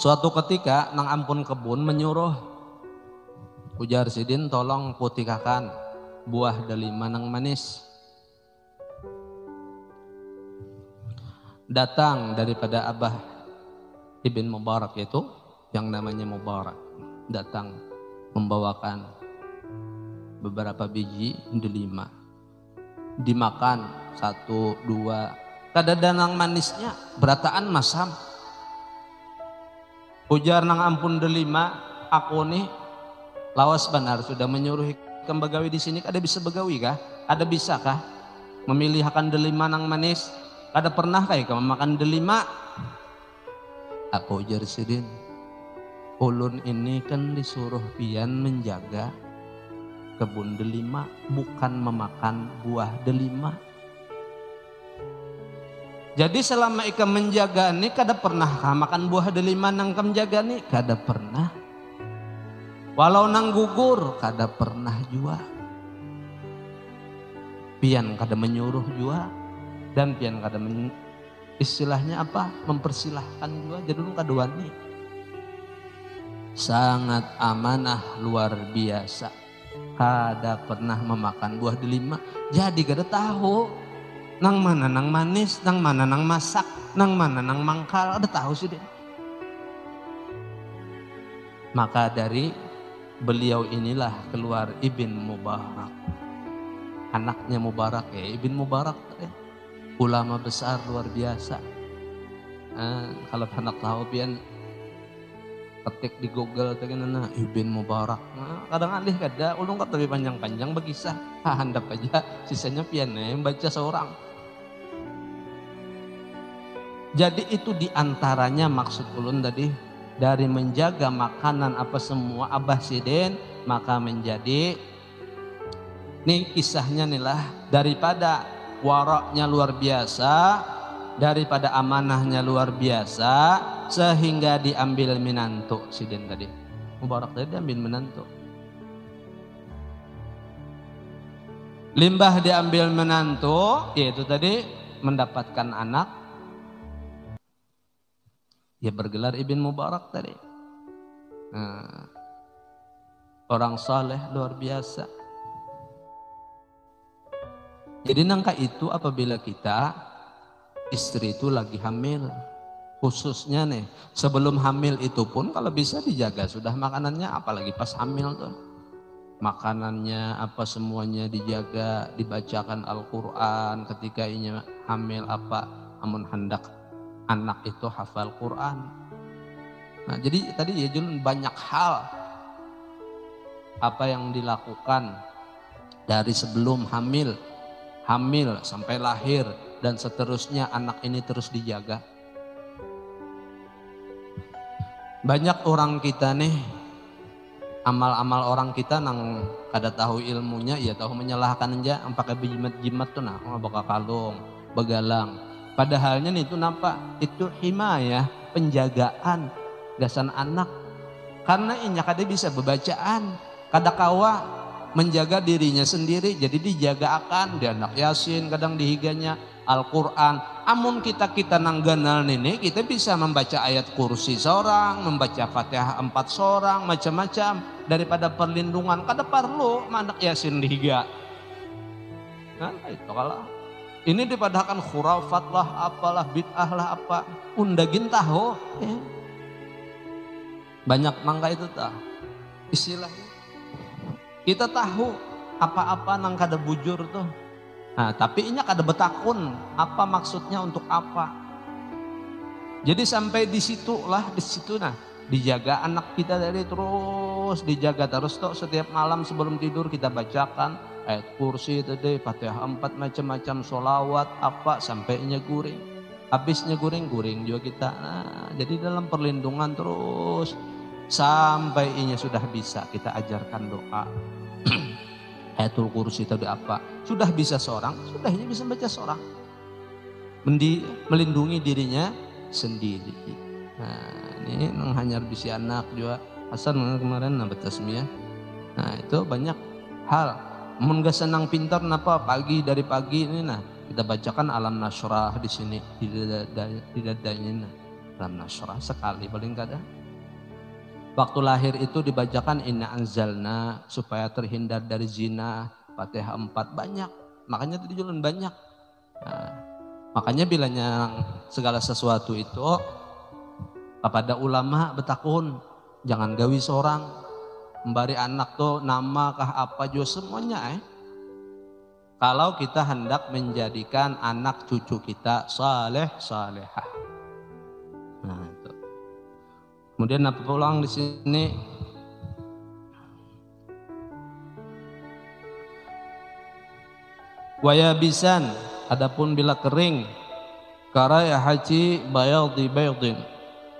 Suatu ketika nang ampun kebun menyuruh ujar Sidin tolong putihkan buah delima nang manis. Datang daripada Abah Ibn Mubarak itu yang namanya Mubarak datang membawakan beberapa biji delima dimakan 1, 2 kadang nang manisnya berataan masam. Ujar nang ampun delima aku nih lawas benar sudah menyuruh begawi di sini kada bisa begawi kah? Ada bisa kah memilih akan delima nang manis? Kada pernah kayak kamu makan delima? Aku ujar Sidin, ulun ini kan disuruh pian menjaga kebun delima, bukan memakan buah delima. Jadi selama ikam menjaga nih, kada pernah makan buah delima nang kam jaga nih, kada pernah. Walau nang gugur, kada pernah jua. Pian kada menyuruh jua, dan pian kada istilahnya apa? Mempersilahkan juga jadi lu kaduani. Sangat amanah luar biasa. Kada pernah memakan buah delima. Jadi kada tahu nang mana nang manis, nang mana nang masak, nang mana nang mangkal, ada tahu sih dia. Maka dari beliau inilah keluar Ibn Mubarak. Anaknya Mubarak ya, Ibn Mubarak ya. Ulama besar luar biasa. Kalau anak tahu pian ketik di Google tegana Ibn Mubarak. Kadang alih kada ulung kat lebih panjang-panjang begisah. Handap aja sisanya pian baca seorang. Jadi itu diantaranya maksud ulun tadi dari menjaga makanan apa semua Abah Sidin maka menjadi nih kisahnya nih lah daripada waraknya luar biasa, daripada amanahnya luar biasa, sehingga diambil menantu Sidin tadi. Mubarak tadi diambil menantu. Limbah diambil menantu, yaitu tadi mendapatkan anak. Ya bergelar Ibn Mubarak tadi. Orang saleh luar biasa. Jadi nangka itu apabila kita istri itu lagi hamil Khususnya nih, sebelum hamil itu pun kalau bisa dijaga sudah makanannya, apalagi pas hamil tuh. Makanannya apa semuanya dijaga, dibacakan Al-Quran ketika ini hamil apa, amun hendak anak itu hafal Quran. Nah jadi tadi ya Jun, banyak hal apa yang dilakukan dari sebelum hamil sampai lahir dan seterusnya, anak ini terus dijaga. Banyak orang kita nih, amal-amal orang kita nang kada tahu ilmunya, ya tahu menyalahkan aja, pakai jimat-jimat tuh nah, bakal kalung, begalang. Padahalnya nih itu napa? Itu himayah, penjagaan gasan anak. Karena inya kada bisa bebacaan, kada kawa menjaga dirinya sendiri, jadi dijaga akan di anak Yasin, kadang dihiganya Al-Quran. Amun kita nang ganal ini, kita bisa membaca ayat kursi seorang, membaca Fatihah 4 seorang, macam-macam, daripada perlindungan kada perlu anak Yasin dihiga. Nah itu kalau ini dipadakan khurafat lah, apalah bid'ah lah, apa undagin tahu ya. Banyak mangga itu tah istilahnya. Kita tahu apa-apa nang kada bujur tuh. Nah, tapi ini kada betakun apa maksudnya, untuk apa. Jadi sampai di situ nah, dijaga anak kita dari terus dijaga terus tuh. Setiap malam sebelum tidur kita bacakan ayat kursi tadi, Fatihah 4 macam-macam, sholawat apa sampai guring. Habisnya guring juga kita. Nah, jadi dalam perlindungan terus sampai ini sudah bisa kita ajarkan doa. Ayatul kursi tadi apa, sudah bisa seorang, sudah ini bisa baca seorang, melindungi dirinya sendiri. Nah ini hanya bisi anak juga Hasan kemarin nambah tasmiyah. Nah itu banyak hal. Mun gak senang pintar napa dari pagi ini nah kita bacakan Alam Nashrah di sini di dadanya. Alam Nashrah sekali paling kadang. Waktu lahir itu dibacakan Inna Anzalna supaya terhindar dari zina, Fatihah 4 banyak. Makanya tujuan banyak. Nah, makanya bilanya segala sesuatu itu kepada ulama betakun, jangan gawi seorang, memberi anak tuh nama kah apa juga semuanya Kalau kita hendak menjadikan anak cucu kita saleh salehah. Nah, itu. Kemudian apa pulang di sini? Wayabisan, adapun bila kering, karaya haji bayadi baydin.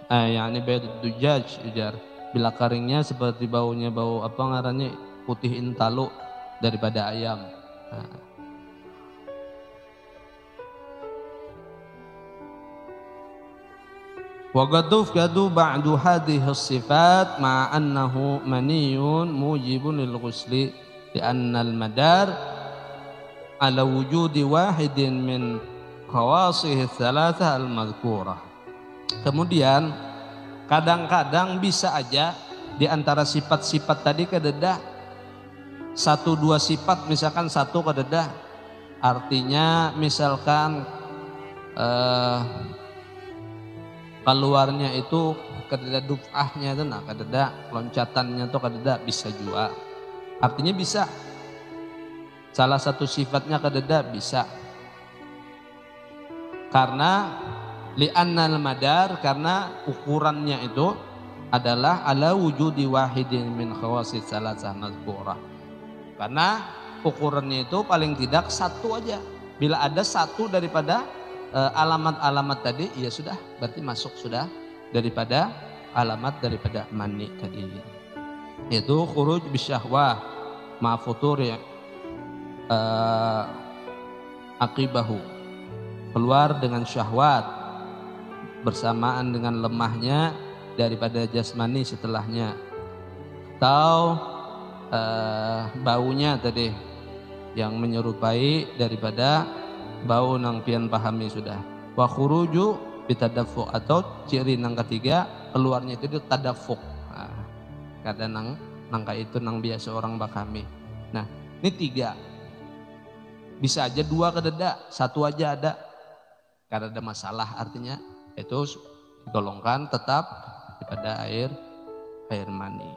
Yani baydud dujaj ujar. Bila keringnya seperti baunya bau apa ngarannya putih intalu daripada ayam. Nah. Wagaduf gadu ba'du hadhihi sifat ma annahu maniyun mujibun lil ghusli li anna al madar ala wujudi wahidin min khawasihi thalatha al madhkurah. Kemudian kadang-kadang bisa aja di antara sifat-sifat tadi kededa 1-2 sifat, misalkan 1 kededa, artinya misalkan keluarnya itu kededa duf'ahnya itu nah kededa loncatannya tuh kededa, bisa juga artinya bisa salah satu sifatnya kededa bisa karena li'annal madar, karena ukurannya itu adalah ala wujudi wahidin min khawasis salasah mazkurah, karena ukurannya itu paling tidak 1 aja. Bila ada 1 daripada alamat-alamat tadi, ya sudah berarti masuk sudah daripada alamat daripada mani tadi, yaitu khuruj bisyahwah ma'futur akibahu, keluar dengan syahwat bersamaan dengan lemahnya daripada jasmani setelahnya, atau baunya tadi yang menyerupai daripada bau nang pian pahami sudah. Wa khuruju bitadafuq, atau ciri nang ketiga keluarnya itu tadafuq. Nah, kadang nangka itu nang biasa orang bakami. Nah, ini 3. Bisa aja 2 kededa, 1 aja ada. Karena ada masalah artinya itu digolongkan tetap pada air mani.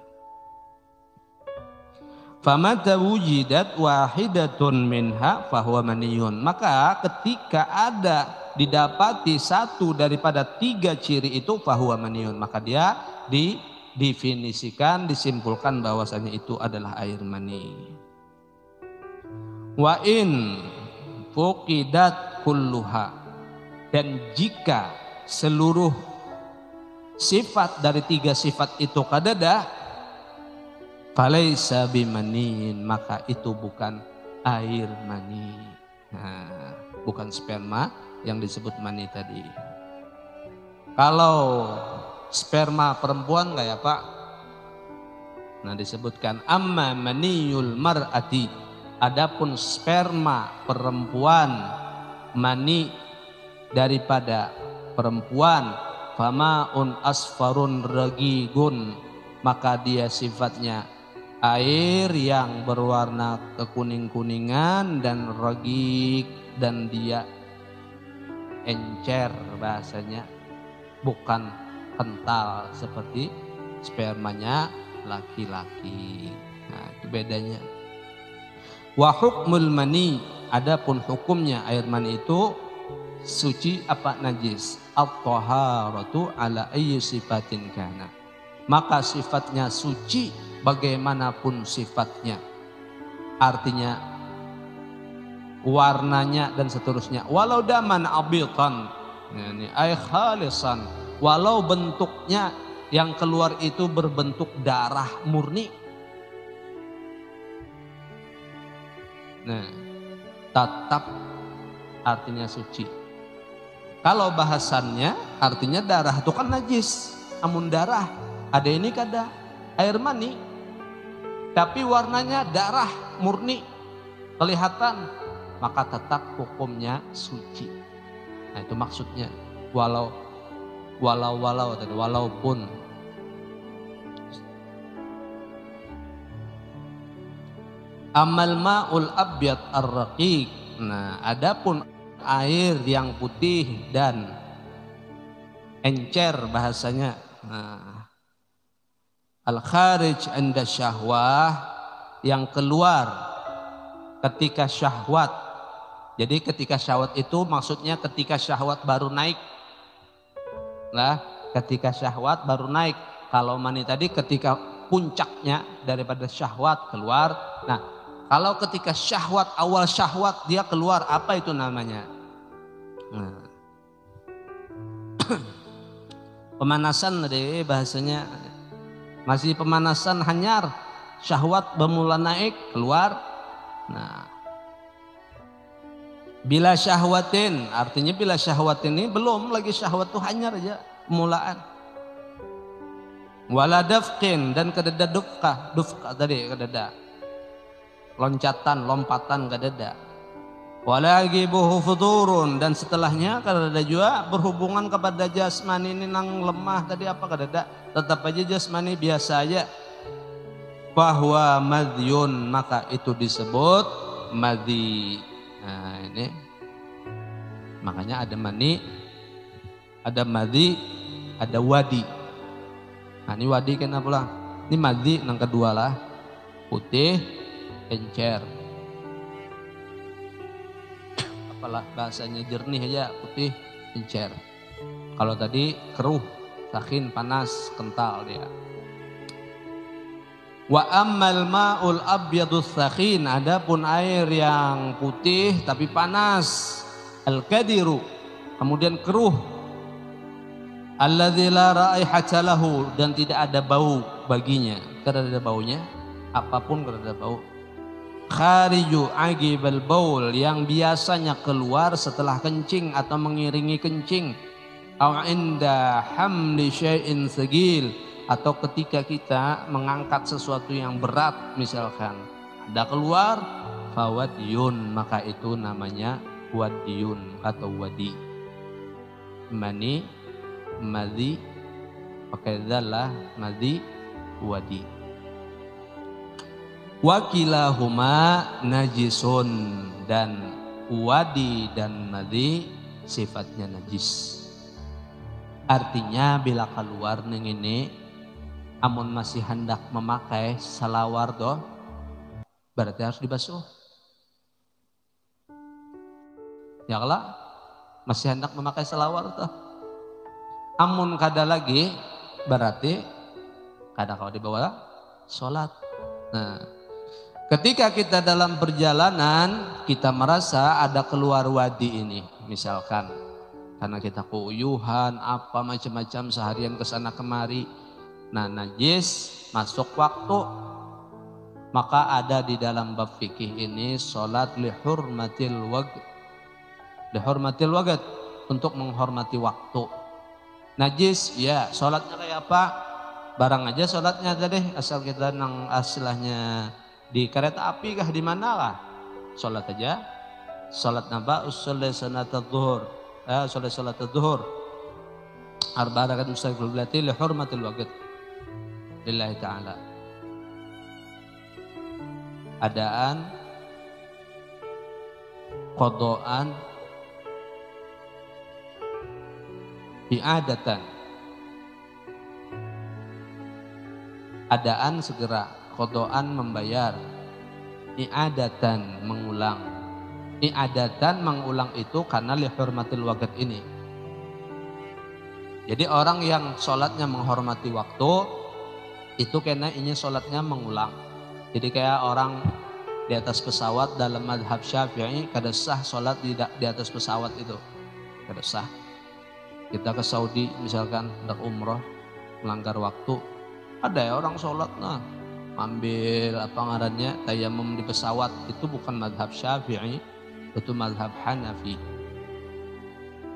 Famata wujidat wahidatun minha fahuwa maniyun. Maka ketika ada didapati satu daripada 3 ciri itu fahuwa maniyun, maka dia didefinisikan, disimpulkan bahwasanya itu adalah air mani. Wa in fuqidat kulluha, dan jika seluruh sifat dari 3 sifat itu kadada, falaisa bimaniin, maka itu bukan air mani. Nah, bukan sperma yang disebut mani tadi. Kalau sperma perempuan enggak ya Pak? Nah, disebutkan amma maniyul mar'ati, adapun sperma perempuan, mani daripada perempuan, fama'un asfarun ragigun, maka dia sifatnya air yang berwarna kekuning-kuningan dan ragig, dan dia encer bahasanya, bukan kental seperti spermanya laki-laki. Nah, itu bedanya. Wa hukmul mani, adapun hukumnya air mani itu suci apa najis? At-taharatu ala ayyi sifatin kana. Maka sifatnya suci bagaimanapun sifatnya. Artinya warnanya dan seterusnya. Walau daman abitan, yani ay khalisan, walau bentuknya yang keluar itu berbentuk darah murni. Nah, tetap artinya suci. Kalau bahasannya artinya darah itu kan najis. Amun darah ada ini kada air mani, tapi warnanya darah murni kelihatan, maka tetap hukumnya suci. Nah, itu maksudnya walaupun. Amal ma'ul abyad ar-raqiq. Nah, adapun air yang putih dan encer bahasanya, nah, al-kharij anda syahwah, yang keluar ketika syahwat. Jadi ketika syahwat itu maksudnya ketika syahwat baru naik. Nah, ketika syahwat baru naik. Kalau mani tadi ketika puncaknya daripada syahwat keluar. Nah, kalau ketika syahwat, awal syahwat dia keluar, apa itu namanya? Nah, pemanasan tadi bahasanya, masih pemanasan hanyar, syahwat bermula naik keluar. Nah, bila syahwatin, artinya bila syahwat ini belum lagi syahwat tuh hanyar aja permulaan. Wala dafqin, dan kedada dufka tadi kedada loncatan, lompatan kadada. Walagi buhu futurun, dan setelahnya kadada juga berhubungan kepada jasmani ini nang lemah tadi apa kadada, tetap aja jasmani biasa aja. Bahwa madhyun, maka itu disebut madhi. Nah, ini makanya ada mani, ada madhi, ada wadi. Nah, ini wadi kan apa lah? Ini madhi nang kedua lah, putih, encer. Apalah bahasanya, jernih aja, putih, encer. Kalau tadi keruh, sakhin, panas, kental dia. Wa ammal ma'ul abyadus sakhin, adapun air yang putih tapi panas, al-kadiru, kemudian keruh, alladzi la raihata lahu, dan tidak ada bau baginya. Kada ada baunya, apapun kada ada bau. Khariju agibal baul, yang biasanya keluar setelah kencing atau mengiringi kencing. Au inda hamli syai'in sagil, atau ketika kita mengangkat sesuatu yang berat misalkan, ada keluar fawadiyun, maka itu namanya wadiyun atau wadi. Mani, madhi, pakai dhalah, madhi, wadi. Wakilahuma najisun, dan wadi dan madhi sifatnya najis. Artinya bila keluar neng ini, amun masih hendak memakai salawar doh, berarti harus dibasuh. Ya kalau masih hendak memakai salawar tuh. Amun kada lagi, berarti kada kalau dibawa sholat. Nah, ketika kita dalam perjalanan, kita merasa ada keluar wadi ini, misalkan karena kita keuyuhan, apa macam-macam seharian kesana kemari, nah najis masuk waktu, maka ada di dalam bab fikih ini sholat lihurmatil waqt, untuk menghormati waktu. Najis, ya sholatnya kayak apa? Barang aja sholatnya aja deh, asal kita nang aslinya di kereta api kah di mana lah, sholat aja. Sholat napa? Usolli salatul zuhur, sholat zuhur. Arba'a rakaat mustaqbilati li hurmatil waqt lillahi ta'ala. Adaan, qadaan, i'adatan. Adaan segera, qadaan membayar, i'adatan mengulang. I'adatan mengulang itu karena li hurmatil waqt ini. Jadi orang yang sholatnya menghormati waktu itu kena ini sholatnya mengulang. Jadi kayak orang di atas pesawat dalam madhab Syafi'i kada sah sholat di atas pesawat itu, kada sah. Kita ke Saudi misalkan hendak umroh melanggar waktu, ada ya orang sholat nah ambil apa ngarannya tayamum di pesawat, itu bukan madhab Syafi'i, itu madhab Hanafi.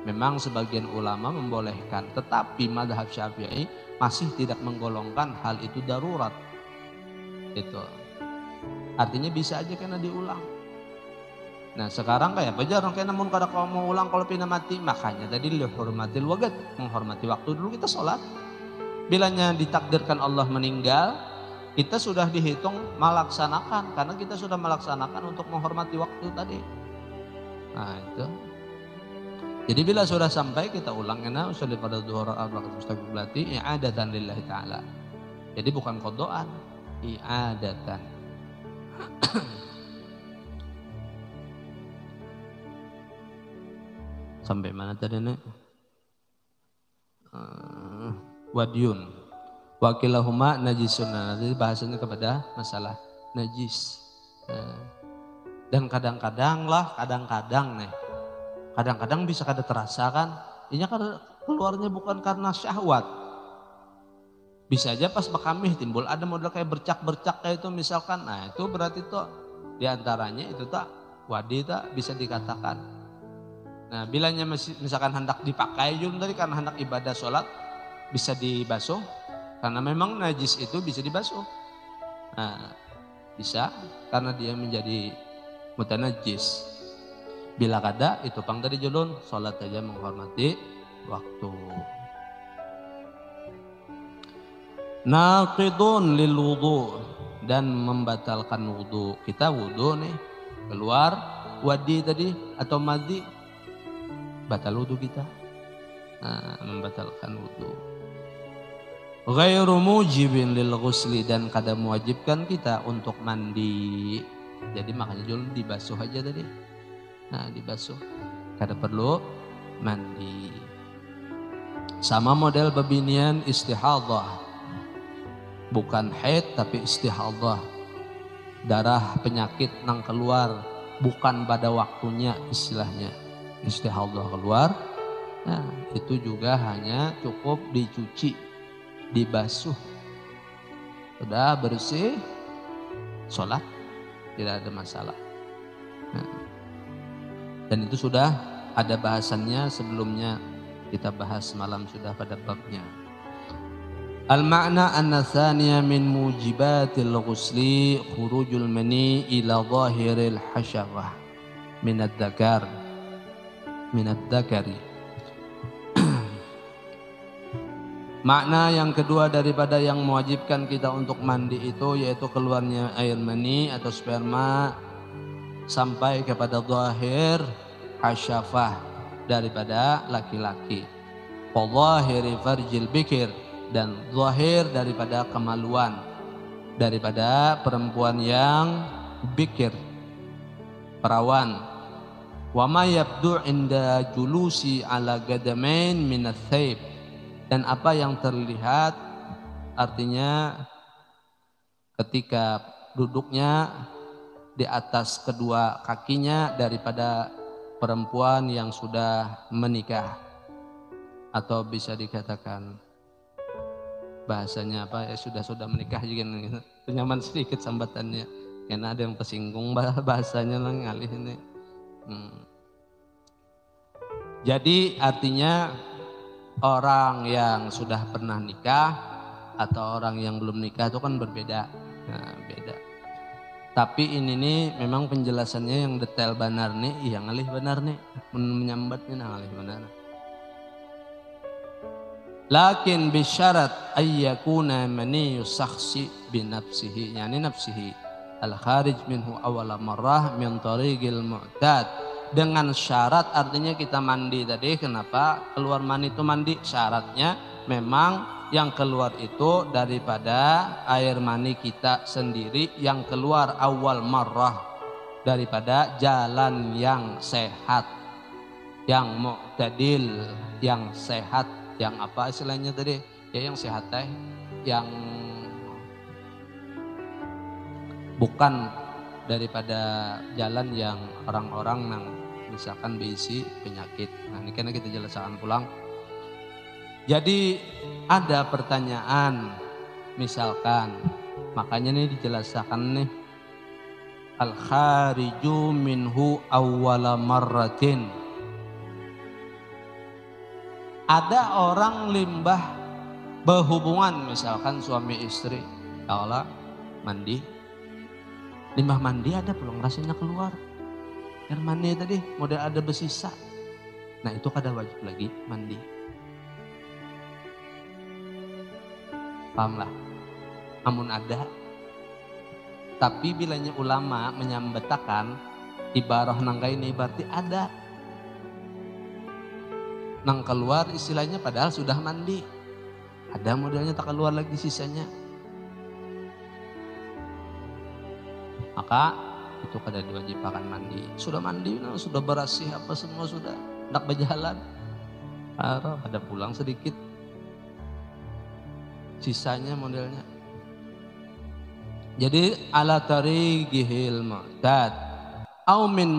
Memang sebagian ulama membolehkan, tetapi madhab Syafi'i masih tidak menggolongkan hal itu darurat. Itu artinya bisa aja kena diulang. Nah sekarang kayak apa jarang kena namun kada kalau mau ulang kalau pina mati, makanya tadi lihurmatil waqt, menghormati waktu dulu kita sholat. Bilanya ditakdirkan Allah meninggal, kita sudah dihitung melaksanakan, karena kita sudah melaksanakan untuk menghormati waktu tadi. Nah itu. Jadi bila sudah sampai kita ulang kena usolli pada zuhur arba'at mustaqbilati i'adatan lillahi ta'ala. Jadi bukan qadaan, i'adatan. Sampai mana tadi nek? Wadyun wakilahuma najisun. Jadi bahasanya kepada masalah najis. Dan kadang-kadang nih, kadang-kadang bisa kada terasa kan, ini kada keluarnya bukan karena syahwat, bisa aja pas bekamih timbul ada model kayak bercak-bercak kayak itu misalkan, nah itu berarti tuh diantaranya itu tak wadi tak bisa dikatakan. Nah bilanya misalkan hendak dipakai juga tadi karena hendak ibadah sholat, bisa dibasuh, karena memang najis itu bisa dibasuh. Nah, bisa karena dia menjadi mutanajis. Bila kada itu pang dari julun, sholat aja menghormati waktu. Naqidun lil wudu, dan membatalkan wudu. Kita wudu nih, keluar wadi tadi atau madhi, batal wudu kita. Nah, membatalkan wudu. Ghairu mujibin lil ghusli, dan kada mewajibkan kita untuk mandi. Jadi makanya jual dibasuh aja tadi. Nah dibasuh, kada perlu mandi. Sama model babinian istihadhah, bukan haid tapi istihadhah, darah penyakit nang keluar bukan pada waktunya istilahnya. Istihadhah keluar, nah itu juga hanya cukup dicuci, dibasuh, sudah bersih, sholat, tidak ada masalah. Nah, dan itu sudah ada bahasannya sebelumnya, kita bahas malam sudah pada babnya. Al-ma'na an-nathaniya min mujibatil ghusli khurujul mani ila zahiril hasyarah minad dakari. Makna yang kedua daripada yang mewajibkan kita untuk mandi itu yaitu keluarnya air mani atau sperma sampai kepada zahir hasyafah daripada laki-laki. wa zahiri farjil bikir, dan zahir daripada kemaluan daripada perempuan yang bikir, perawan. Wa ma yabdu inda julusi ala gadamain min ats-tsaib, dan apa yang terlihat artinya ketika duduknya di atas kedua kakinya daripada perempuan yang sudah menikah, atau bisa dikatakan bahasanya apa ya, sudah menikah juga gitu. Nyaman sedikit sambatannya karena ada yang tersinggung bahasanya lah ngalih ini. Jadi artinya orang yang sudah pernah nikah atau orang yang belum nikah itu kan berbeda. Nah, beda. Tapi ini nih memang penjelasannya yang detail benar nih, iya ngalih benar nih, menyambatnya ngalih benar. Lakin bisyarat ayyakuna maniyu sakhsi binafsihi, yani nafsihi al-kharij minhu awala marrah min tariqil mu'tad. Dengan syarat, artinya kita mandi tadi, kenapa keluar mani itu mandi? Syaratnya memang yang keluar itu daripada air mani kita sendiri yang keluar awal marrah, daripada jalan yang sehat, yang mu'tadil, yang sehat, yang apa istilahnya tadi? Ya yang sehat teh, yang bukan daripada jalan yang orang-orang yang misalkan berisi penyakit. Nah ini karena kita jelaskan pulang. Jadi ada pertanyaan, misalkan, makanya nih dijelaskan nih, al-khariju minhu awwala marratin. Ada orang limbah berhubungan, misalkan suami istri, Allah mandi, limbah mandi ada belum rasanya keluar, air mandi tadi model ada bersisa, nah itu kada wajib lagi mandi. Paham lah, namun ada. Tapi bilanya ulama menyambetakan ibarah nangka ini berarti ada nang keluar istilahnya padahal sudah mandi, ada modelnya tak keluar lagi sisanya, maka itu kada diwajibkan mandi. Sudah mandi, sudah bersih apa semua sudah, hendak berjalan, ada pulang sedikit sisanya modelnya. Jadi ala tariqihil mu'tad au min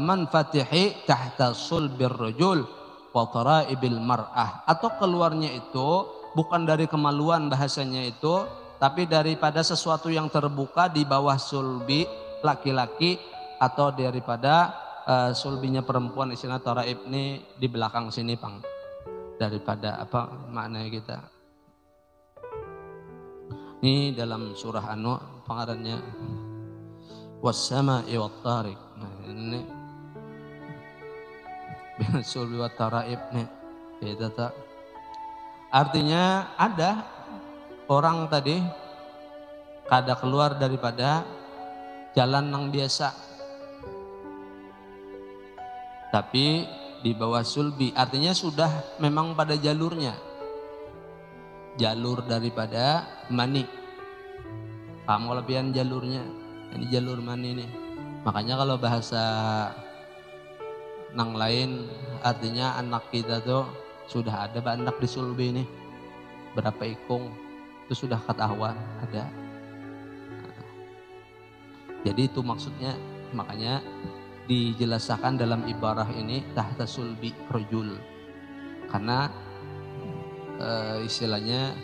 manfatihi tahta sulbir rajul wa taraibil mar'ah, atau keluarnya itu bukan dari kemaluan bahasanya itu, tapi daripada sesuatu yang terbuka di bawah sulbi laki-laki, atau daripada sulbinya perempuan, istilah taraib ini di belakang sini pang, daripada apa maknanya kita. Ini dalam surah An-Nur pengarannya was-sama'i wat-tariq. Nah, ini sulbi wat taraib nih. Beda tak? Artinya ada orang tadi kada keluar daripada jalan yang biasa, tapi di bawah sulbi, artinya sudah memang pada jalurnya, jalur daripada mani. Paham kelebihan jalurnya? Ini jalur mani nih. Makanya kalau bahasa nang lain artinya anak kita tuh sudah ada anak di sulbi nih. Berapa ikung itu sudah ketahuan ada. Jadi itu maksudnya, makanya dijelaskan dalam ibarah ini tahta sulbi rajul. Karena istilahnya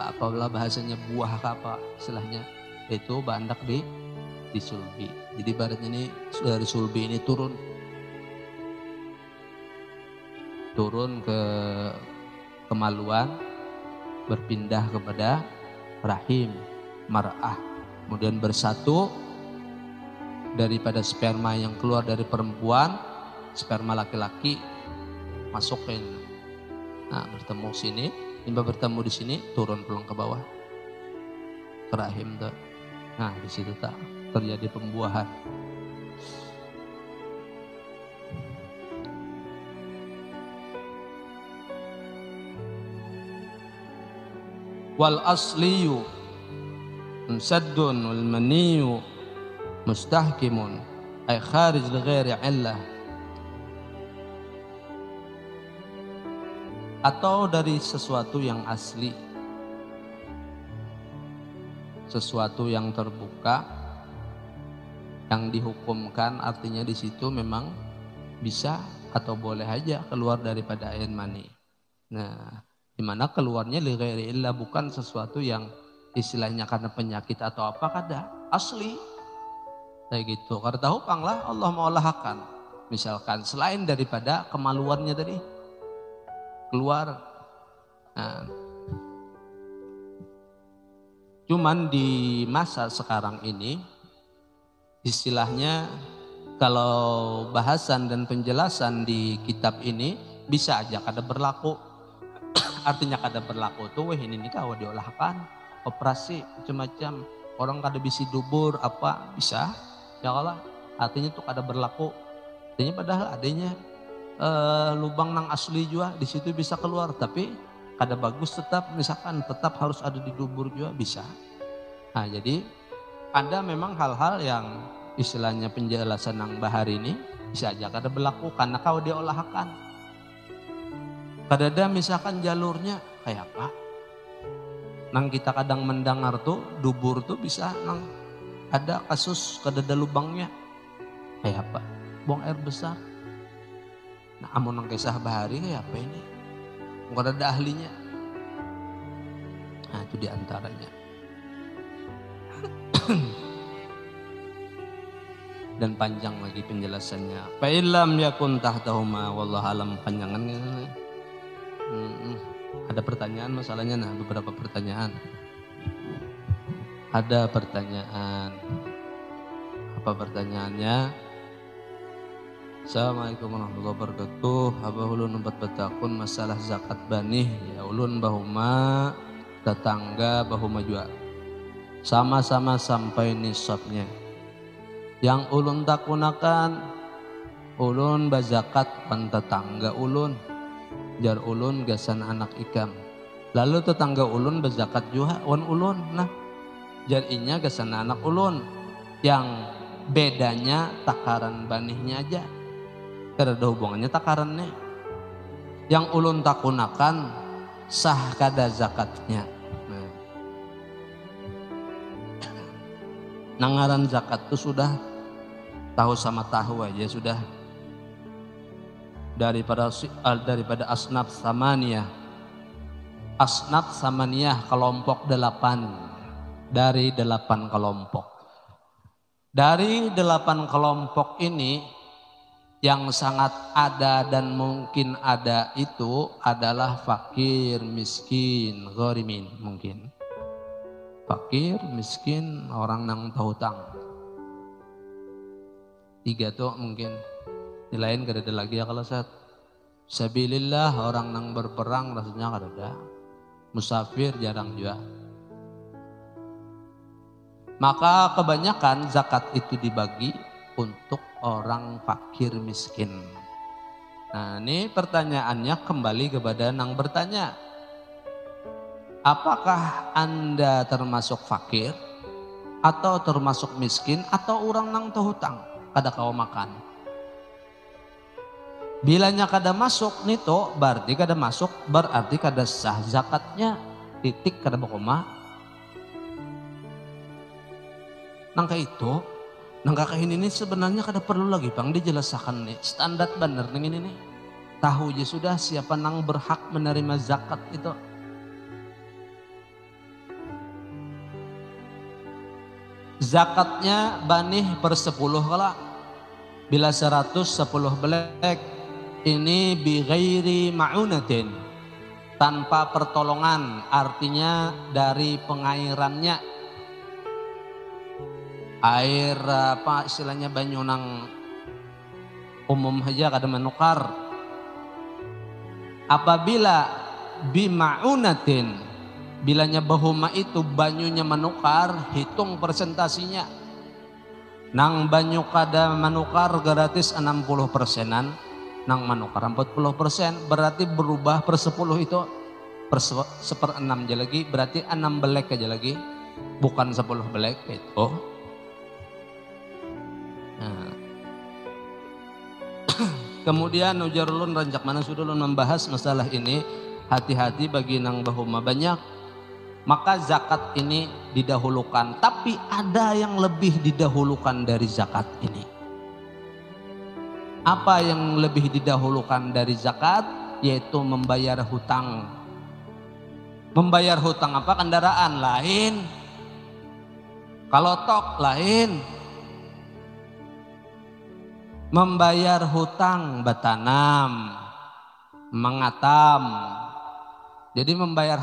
apabila bahasanya buah apa istilahnya itu bandak di sulbi. Jadi baratnya ini dari sulbi ini turun ke kemaluan, berpindah kepada rahim mar'ah, kemudian bersatu daripada sperma yang keluar dari perempuan, sperma laki-laki masukin. Nah, bertemu sini, tiba bertemu di sini, turun pulang ke bawah, ke rahim tuh. Nah, di situ tak terjadi pembuahan. wal asliyu munsaddun wal maniyu mustahkimun ay kharij li ghairi illah. Atau dari sesuatu yang asli, sesuatu yang terbuka, yang dihukumkan, artinya di situ memang bisa atau boleh aja keluar daripada air mani. Nah, dimana keluarnya li ghairi illah, bukan sesuatu yang istilahnya karena penyakit atau apa, kada asli kayak gitu. Karena hupang lah Allah mengolahkan, misalkan selain daripada kemaluannya tadi keluar. Nah, cuman di masa sekarang ini istilahnya kalau bahasan dan penjelasan di kitab ini bisa aja kada berlaku. Artinya kada berlaku tuh ini kau diolahkan operasi macam-macam, orang kada bisi dubur apa bisa ya kalau artinya tuh kada berlaku. Artinya padahal adanya lubang nang asli juga di situ bisa keluar, tapi kada bagus tetap, misalkan tetap harus ada di dubur juga bisa. Nah, jadi ada memang hal-hal yang istilahnya penjelasan nang bahar ini bisa aja kada berlaku karena kau diolahkan. Kada ada misalkan jalurnya kayak apa? Nang kita kadang mendengar tuh dubur tuh bisa nang ada kasus kada ada lubangnya kayak apa? Buang air besar. Nah, amun nang kisah bahari kayak apa ini? Enggak ada ahlinya. Nah, itu diantaranya. Dan panjang lagi penjelasannya. Fa illam yakun tahtahuma wallahu alam, panjangannya. Ada pertanyaan masalahnya, nah beberapa pertanyaan. Ada pertanyaan. Apa pertanyaannya? Assalamualaikum warahmatullahi wabarakatuh. Abah ulun nempat betakun masalah zakat banih. Ya ulun bahuma tetangga bahuma juga sama-sama sampai nisabnya. Yang ulun takunakan ulun bazakat pan tetangga ulun. Jar ulun gasan anak ikam. Lalu tetangga ulun bazakat juga wan ulun. Nah, jar inya gasan anak ulun. Yang bedanya takaran banihnya aja. Kada ada hubungannya takarannya. Yang ulun takunakan sah kada zakatnya. Nah, nangaran zakat itu sudah tahu sama tahu aja sudah. Daripada asnaf samaniyah. Asnaf samaniyah kelompok 8. Dari 8 kelompok. Dari 8 kelompok ini yang sangat ada dan mungkin ada itu adalah fakir, miskin, gharimin mungkin. Fakir, miskin, orang nang tahutang. 3 tuh mungkin. Di lain kada ada lagi ya kalau saat. Sabilillah, orang nang berperang rasanya kada ada. Musafir jarang juga. Maka kebanyakan zakat itu dibagi untuk orang fakir miskin. Nah, ini pertanyaannya kembali kepada nang bertanya. Apakah Anda termasuk fakir atau termasuk miskin atau orang nang tahutang kada kau makan? Bilanya kada masuk nito berarti kada masuk, berarti kada sah zakatnya. Titik, kada bakoma. Nangka itu nangka ini sebenarnya kada perlu lagi bang dijelaskan nih. Standar bener neng ini nih. Tahu aja sudah siapa nang berhak menerima zakat itu. Zakatnya banih per 10 kala. Bila 100 10 belek. Ini bi ghairi ma'unatin. Tanpa pertolongan, artinya dari pengairannya. Air apa istilahnya banyu nang umum aja kada menukar. Apabila bima'unatin, bilanya bahuma itu banyunya menukar, hitung persentasinya. Nang banyu kada menukar gratis 60%-an, nang menukar 40%, berarti berubah per 10 itu. 1/6 aja lagi, berarti 6 belek aja lagi, bukan 10 belek itu. Nah. Kemudian ujar ulun rancak mana sudah ulun membahas masalah ini, hati-hati bagi nang bahuma banyak. Maka zakat ini didahulukan, tapi ada yang lebih didahulukan dari zakat ini. Apa yang lebih didahulukan dari zakat? Yaitu membayar hutang. Membayar hutang apa? Kendaraan lain, kalau tok lain. Membayar hutang batanam, mengatam. Jadi membayar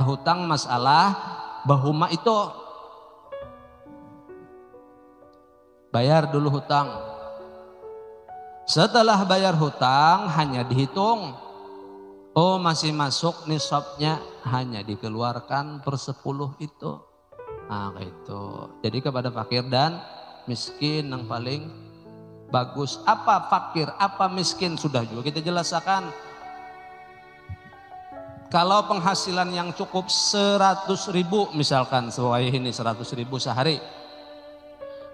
hutang masalah bahuma itu. Bayar dulu hutang. Setelah bayar hutang hanya dihitung. Oh masih masuk nisabnya, hanya dikeluarkan per 10 itu. Nah gitu. Jadi kepada fakir dan miskin yang paling bagus. Apa fakir, apa miskin sudah juga kita jelaskan. Kalau penghasilan yang cukup 100.000 misalkan, sesuai ini 100.000 sehari,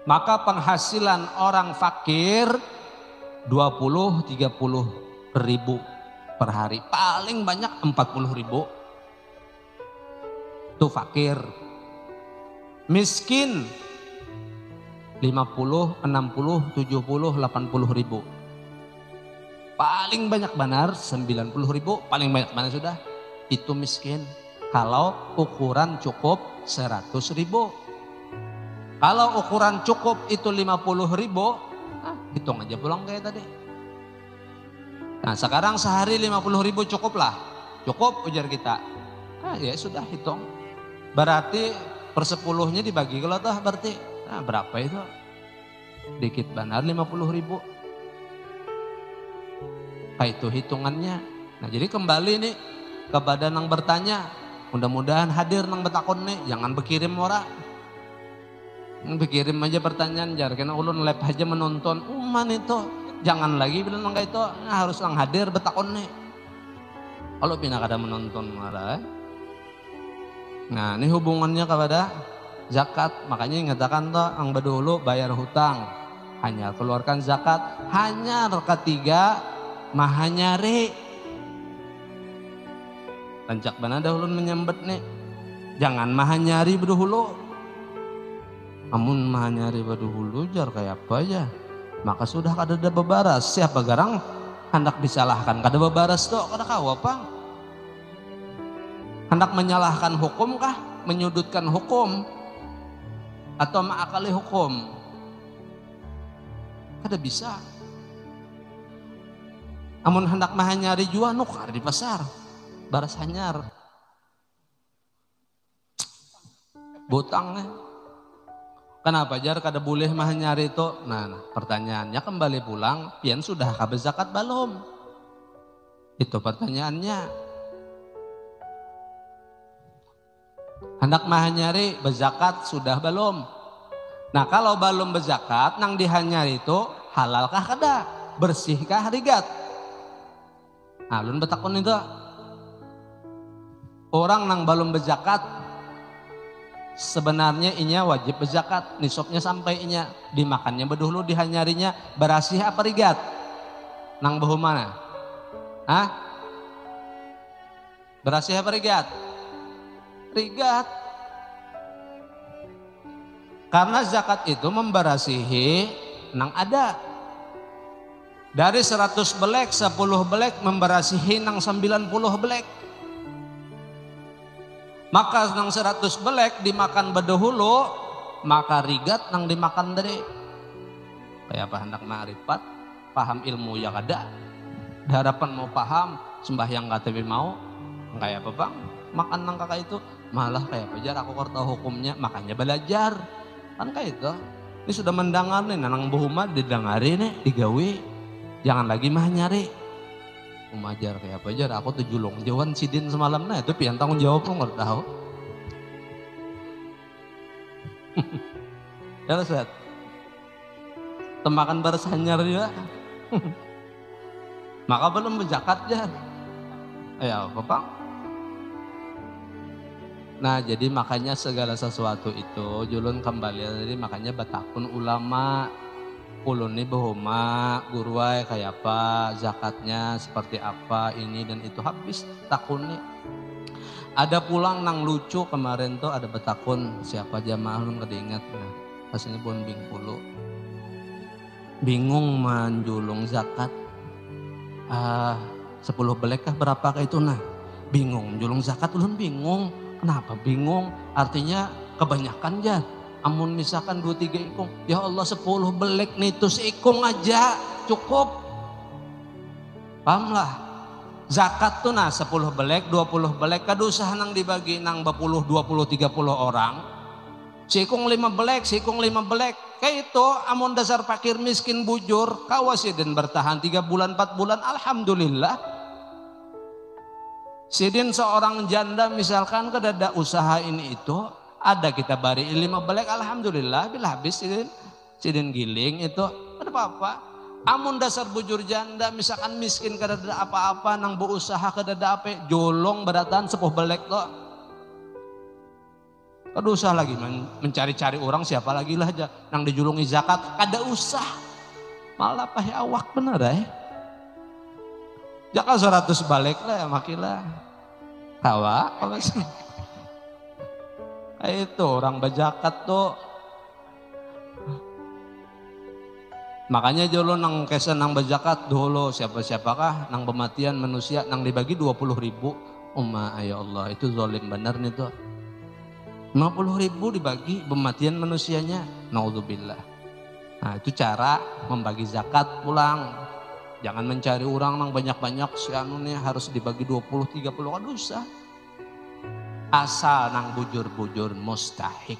maka penghasilan orang fakir 20-30 ribu per hari, paling banyak 40 ribu. Itu fakir. Miskin 50, 60, 70, 80 ribu. Paling banyak benar 90 ribu, paling banyak mana sudah. Itu miskin. Kalau ukuran cukup 100 ribu. Kalau ukuran cukup itu 50 ribu, hitung aja pulang kayak tadi. Nah sekarang sehari 50 ribu cukup lah. Cukup ujar kita. Nah ya sudah hitung. Berarti per 10-nya dibagi kalau tuh berarti. Nah berapa itu? Dikit benar 50 ribu. Nah itu hitungannya. Nah jadi kembali nih kepada nang bertanya. Mudah-mudahan hadir nang betakon nih. Jangan berkirim ora. Berkirim aja pertanyaan jar. Karena ulun lep aja menonton. Man itu. Jangan lagi bilang nang itu. Nah, harus nang hadir betakon nih. Kalau pindah kada menonton ora. Nah ini hubungannya kepada zakat. Makanya ngatakan toh ang badulu bayar hutang, hanya keluarkan zakat. Hanya ketiga mahanyari. Rancak mana dahulu menyambet nih. Jangan mahanyari berdahulu. Amun mahanyari berdahulu jar kayak apa aja. Maka sudah kada ada bebaras. Siapa garang hendak disalahkan kada bebaras toh kada kau apa? Hendak menyalahkan hukum kah? Menyudutkan hukum? Atau mengakali hukum? Kada bisa. Amun hendak mahanyari jua nukar di pasar. Baras hanyar. Butang. Kenapa jar kada boleh mahanyari itu? Nah pertanyaannya kembali pulang. Pian sudah kabe zakat belum? Itu pertanyaannya. Hendak mahanyari bezakat sudah belum? Nah kalau belum bezakat nang dihanyari itu halalkah kada? Bersihkah rigat? Nah lun betakon itu. Orang nang belum bezakat sebenarnya inya wajib bezakat. Nisabnya sampai inya dimakannya bedahulu dihanyarinya berasih apa rigat? Nang bahu mana? Hah? Berasih apa rigat? Rigat. Karena zakat itu memberasihi nang ada. Dari 100 belek, 10 belek memberasihi nang 90 belek. Maka nang 100 belek dimakan bedahulu, maka rigat nang dimakan dari. Kayak apa hendak ma'rifat, paham ilmu yang ada. Harapan mau paham, sembahyang KTP mau. Kayak apa bang? Makan nang kakak itu malah kayak belajar aku tahu hukumnya, makanya belajar kan kayak itu. Ini sudah mendengar nih nanang buhuma didengari nih digawi, jangan lagi mah nyari umajar kayak apa jar aku tuh julung jauhan sidin semalam. Nah itu pian tanggung jawab lu nggak tahu. Ya Ustaz temakan baris hanyar juga. Maka belum berzakat jar. Ya apa bang? Nah jadi makanya segala sesuatu itu julun kembali tadi makanya batakun ulama ulun ini bahuma guruai kayak apa zakatnya seperti apa ini dan itu habis takunnya. Ada pulang nang lucu kemarin tuh ada betakun siapa jamaah ulun kedingat nah pastinya pun bingung manjulung zakat 10 belek kah berapakah itu nah bingung julung zakat ulun bingung. Kenapa bingung? Artinya kebanyakan ya. Amun misalkan 2-3 ikung, ya Allah 10 belek nih tuh seikung aja cukup. Pahamlah. Zakat tuh nah 10 belek, 20 belek, kadusah nang dibagi nang 10, 20, 30 orang. Seikung 5 belek, seikung 5 belek. Kayak itu amun dasar fakir miskin bujur, kawasidin bertahan 3 bulan 4 bulan, alhamdulillah. Sidin seorang janda misalkan kedada usaha ini itu ada kita bari 5 belek alhamdulillah bila habis sidin giling itu ada apa-apa. Amun dasar bujur janda misalkan miskin kedada apa-apa nang berusaha kedada apa jolong beratan 10 belek tuh. Kada usah lagi mencari-cari orang siapa lagi lah aja nang dijulungi zakat kada usah. Malah pahe awak bener Jaka 100 balik lah makilah. Tawa apa sih? Itu orang bajakat tuh. Makanya jolo nang kesan nang bajakat dulu siapa-siapakah nang pematian manusia nang dibagi 20.000. Ya Allah itu zalim benar nih tuh. 50.000 dibagi pematian manusianya. Naudzubillah. Nah itu cara membagi zakat pulang. Jangan mencari orang nang banyak-banyak si anu nih harus dibagi 20-30 kan dosa. Asal nang bujur-bujur mustahik.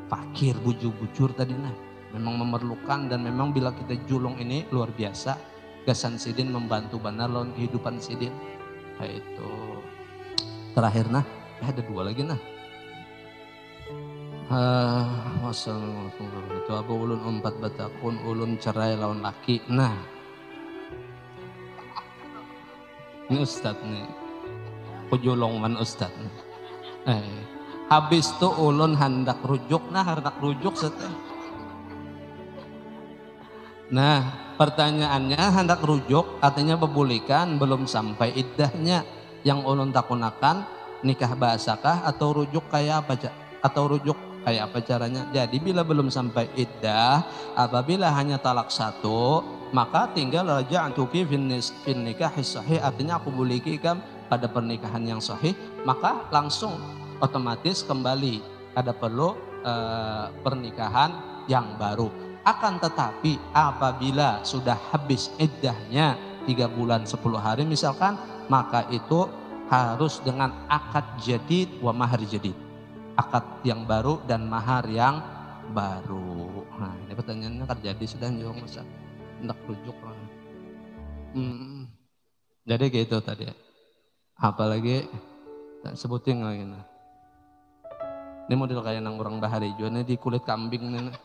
Fakir bujur-bujur tadi nah. Memang memerlukan dan memang bila kita julung ini luar biasa. Gasan sidin membantu benar lawan kehidupan sidin. Nah, itu terakhir nah. Ada 2 lagi nah. Wassalamualaikum itu apa ulun 4 batakun ulun cerai lawan laki. Nah. Ini Ustadz nih, pujulong man Ustadz nih. Habis tuh ulun hendak rujuk, seteh. Nah pertanyaannya hendak rujuk artinya bebulikan belum sampai iddahnya. Yang ulun takunakan nikah basakah atau rujuk kayak apa caranya. Jadi bila belum sampai iddah, apabila hanya talak 1 maka tinggal raja antuki fin nikah sahih artinya aku bulikikan pada pernikahan yang sahih maka langsung otomatis kembali ada perlu pernikahan yang baru. Akan tetapi apabila sudah habis iddahnya 3 bulan 10 hari misalkan maka itu harus dengan akad jadid wa mahar jadid. Akad yang baru dan mahar yang baru. Nah ini pertanyaannya terjadi sudah jawab masa. Hendak rujuk jadi gitu tadi apalagi sebutin lagi nah. Ini model kayak nang orang bahari juga di kulit kambing nih.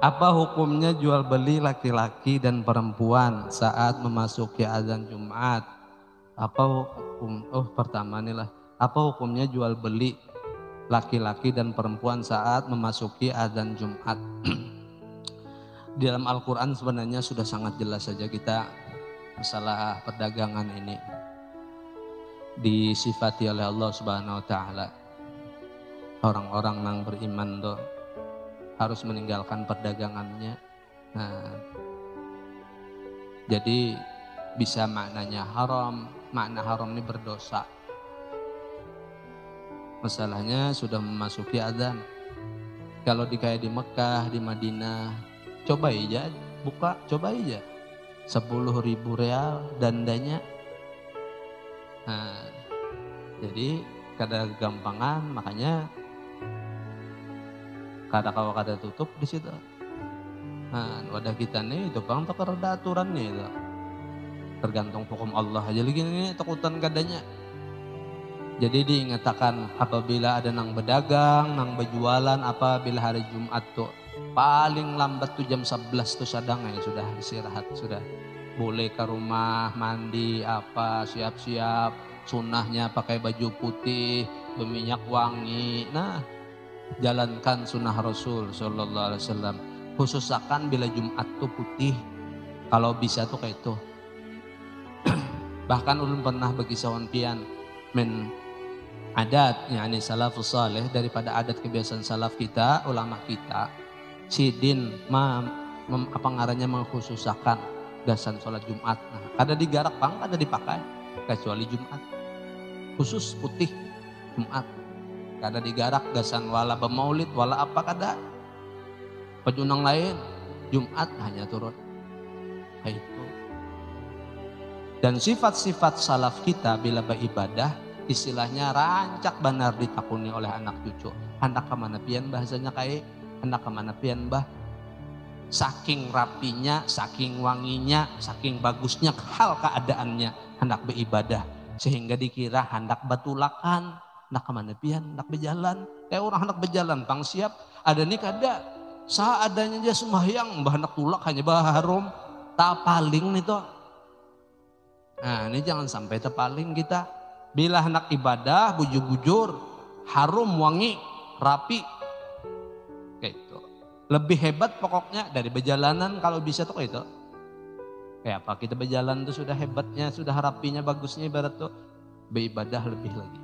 Apa hukumnya jual beli laki-laki dan perempuan saat memasuki azan Jumat? Apa hukum pertama nih lah apa hukumnya jual beli laki-laki dan perempuan saat memasuki azan Jumat. Di dalam Al-Quran sebenarnya sudah sangat jelas saja kita masalah perdagangan ini disifati oleh Allah Subhanahu Wa Taala. Orang-orang yang beriman tuh harus meninggalkan perdagangannya. Nah, jadi bisa maknanya haram, makna haram ini berdosa. Masalahnya sudah memasuki azan. Kalau kayak di Mekah, di Madinah, coba aja buka, coba aja 10.000 real dandanya. Nah, jadi kada gampangan makanya kada tutup di situ. Nah, wadah kita nih itu bang tak ada aturan nih itu. Tergantung hukum Allah aja lagi nih takutan kadanya. Jadi diingatkan apabila ada nang berdagang, nang berjualan, apabila hari Jumat tuh paling lambat tuh jam 11 tuh sadang ya sudah istirahat sudah boleh ke rumah, mandi, apa, siap-siap, sunnahnya pakai baju putih, berminyak wangi. Nah, jalankan sunnah Rasul Sallallahu Alaihi Wasallam. Khususakan bila Jumat tuh putih, kalau bisa tuh kayak itu. Bahkan ulun pernah bagi sawan pian men adat, yakni salafus saleh, daripada adat kebiasaan salaf kita, ulama kita, sidin apa ngarannya mengkhususakan gasan sholat Jumat. Nah, kada digarak bang, kada dipakai kecuali Jumat. Khusus putih Jumat. Kada digarak gasan wala bemaulid wala apa kada. Pejunang lain Jumat hanya turun. Itu. Dan sifat-sifat salaf kita bila beribadah istilahnya rancak benar ditakuni oleh anak cucu. Hendak kemana pian bahasanya kayak hendak kemana pian bah. Saking rapinya, saking wanginya, saking bagusnya hal keadaannya hendak beribadah. Sehingga dikira hendak batulakan, hendak kemana pian, hendak berjalan. Kayak orang hendak berjalan, pang siap. Ada nih kada, seadanya aja sembahyang, bah hendak tulak hanya bah harum. Tak paling nih toh. Nah ini jangan sampai terpaling kita. Bila hendak ibadah, bujur-bujur, harum, wangi, rapi. Kayak itu. Lebih hebat pokoknya dari berjalanan kalau bisa tuh kayak itu. Kayak apa kita berjalan tuh sudah hebatnya, sudah rapinya, bagusnya ibarat tuh. Beribadah lebih lagi.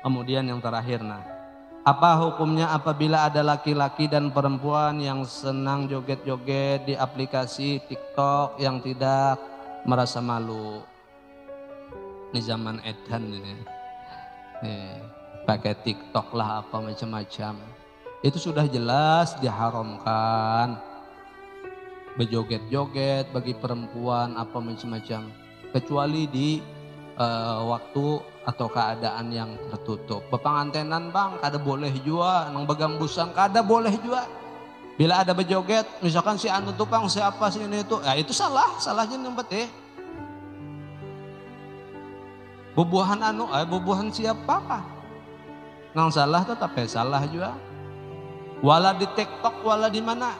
Kemudian yang terakhir nah. Apa hukumnya apabila ada laki-laki dan perempuan yang senang joget-joget di aplikasi TikTok yang tidak merasa malu? Ini zaman edan ini. Pakai TikTok lah apa macam-macam. Itu sudah jelas diharamkan. Berjoget-joget bagi perempuan apa macam-macam. Kecuali di waktu atau keadaan yang tertutup. Bepangantenan bang, kada boleh juga. Nang begambusan kada boleh juga. Bila ada berjoget, misalkan si anu tuh bang, siapa sih ini itu. Ya itu salah, salahnya nyempet Bubuhan bubuhan siapa kah? Nang salah tetap salah juga. Wala di TikTok, wala di mana.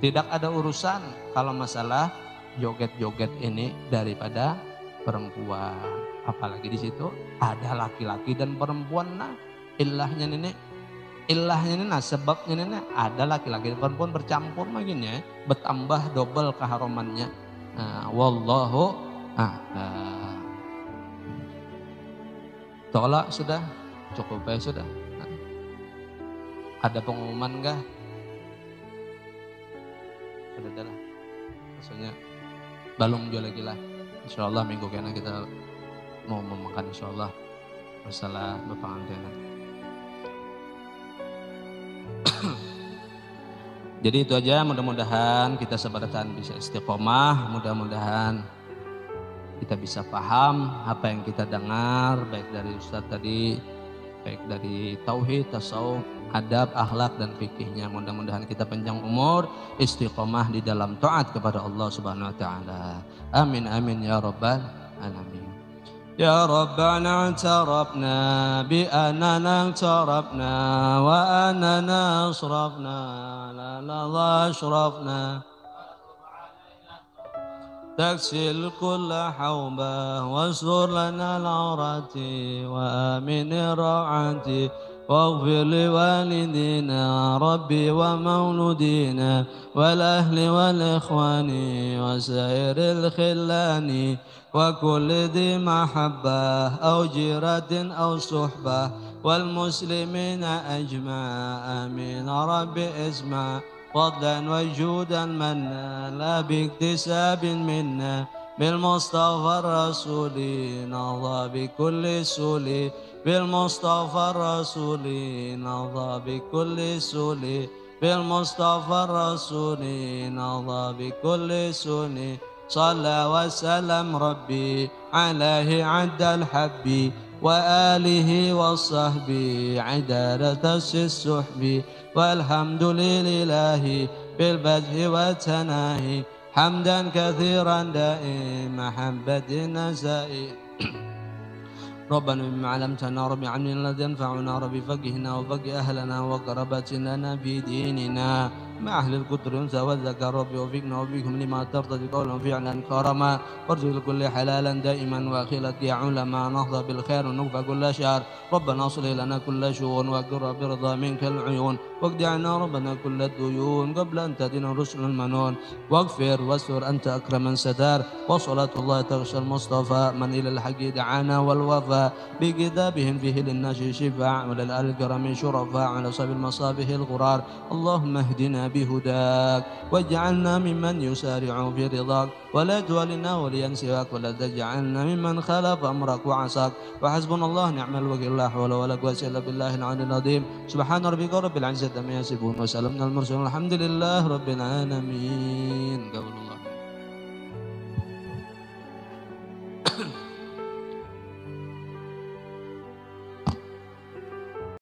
Tidak ada urusan kalau masalah joget-joget ini daripada perempuan. Apalagi di situ ada laki-laki dan perempuan. Nah, ilahnya ini nah sebabnya ini ada laki-laki dan perempuan bercampur maginya, bertambah double keharumannya. Nah, wallahu a'lam. Tolak sudah, cukup ya sudah. Ada pengumuman kah? Ada lah. Maksudnya balung jual lagi lah. Insyaallah minggu kena kita mau memakan insyaallah masalah bepangantenan. Jadi itu aja, mudah-mudahan kita sebaratan bisa istiqomah, mudah-mudahan kita bisa paham apa yang kita dengar baik dari Ustadz tadi, baik dari tauhid, tasawuf, adab, akhlak dan fikihnya. Mudah-mudahan kita panjang umur, istiqomah di dalam taat kepada Allah Subhanahu wa taala. Amin amin ya rabbal alamin. Ya Rabbana i'tarafna bi annana i'tarafna wa annana asrafna la ashrafna تغسل كل حوبة واستر لنا العورات وآمن الروعات واغفر لوالدينا ربي ومولودينا والأهل والإخوان وسائر الخلان وكل ذي محبة أو جيرة أو صحبة والمسلمين أجمع آمين ربي اسمع فضلا وجودا منا لا باكتساب منا بالمصطفى الرسول نرضى بكل سول بالمصطفى الرسول نرضى بكل سول بالمصطفى الرسول نرضى بكل سول صلى وسلم ربي عليه عد الحب وآله وصحبه عدالة السحب والحمد لله بالبدء والتناهي حمدا كثيرا دائم محبة نسائي ربنا بما علمتنا رب علمنا الذي ينفعنا رب فقهنا وفقه أهلنا وقربتنا في ديننا مع أهل القدر والأنثى والذكر ربي وفقنا وفيكم لما ترتضي قولا وفعلا كرما وارزق لكل حلالا دائما واخلة يا علماء نهضى بالخير ونكفى كل شر ربنا اصلح لنا كل شؤون واقر برضا منك العيون واقض عنا ربنا كل الديون قبل أن تأتينا الرسل المنون واغفر واستر أنت أكرم من ستار وصلاة الله تغشى المصطفى من إلى الحق دعانا والوفاء بكتابهم فيه للناس شفاع وللآل الكرم شرفاء على صب المصابيح الغرار اللهم اهدنا بهداك واجعلنا ممن يسارع في رضاك ولا تولنا وليا سواك ولا تجعلنا ممن خالف أمرك وعصاك وحسبنا الله نعم الوكيل لا حول ولا قوة إلا بالله العلي العظيم سبحان ربك رب العزة عما يصفون وسلام على المرسلين الحمد لله رب العالمين.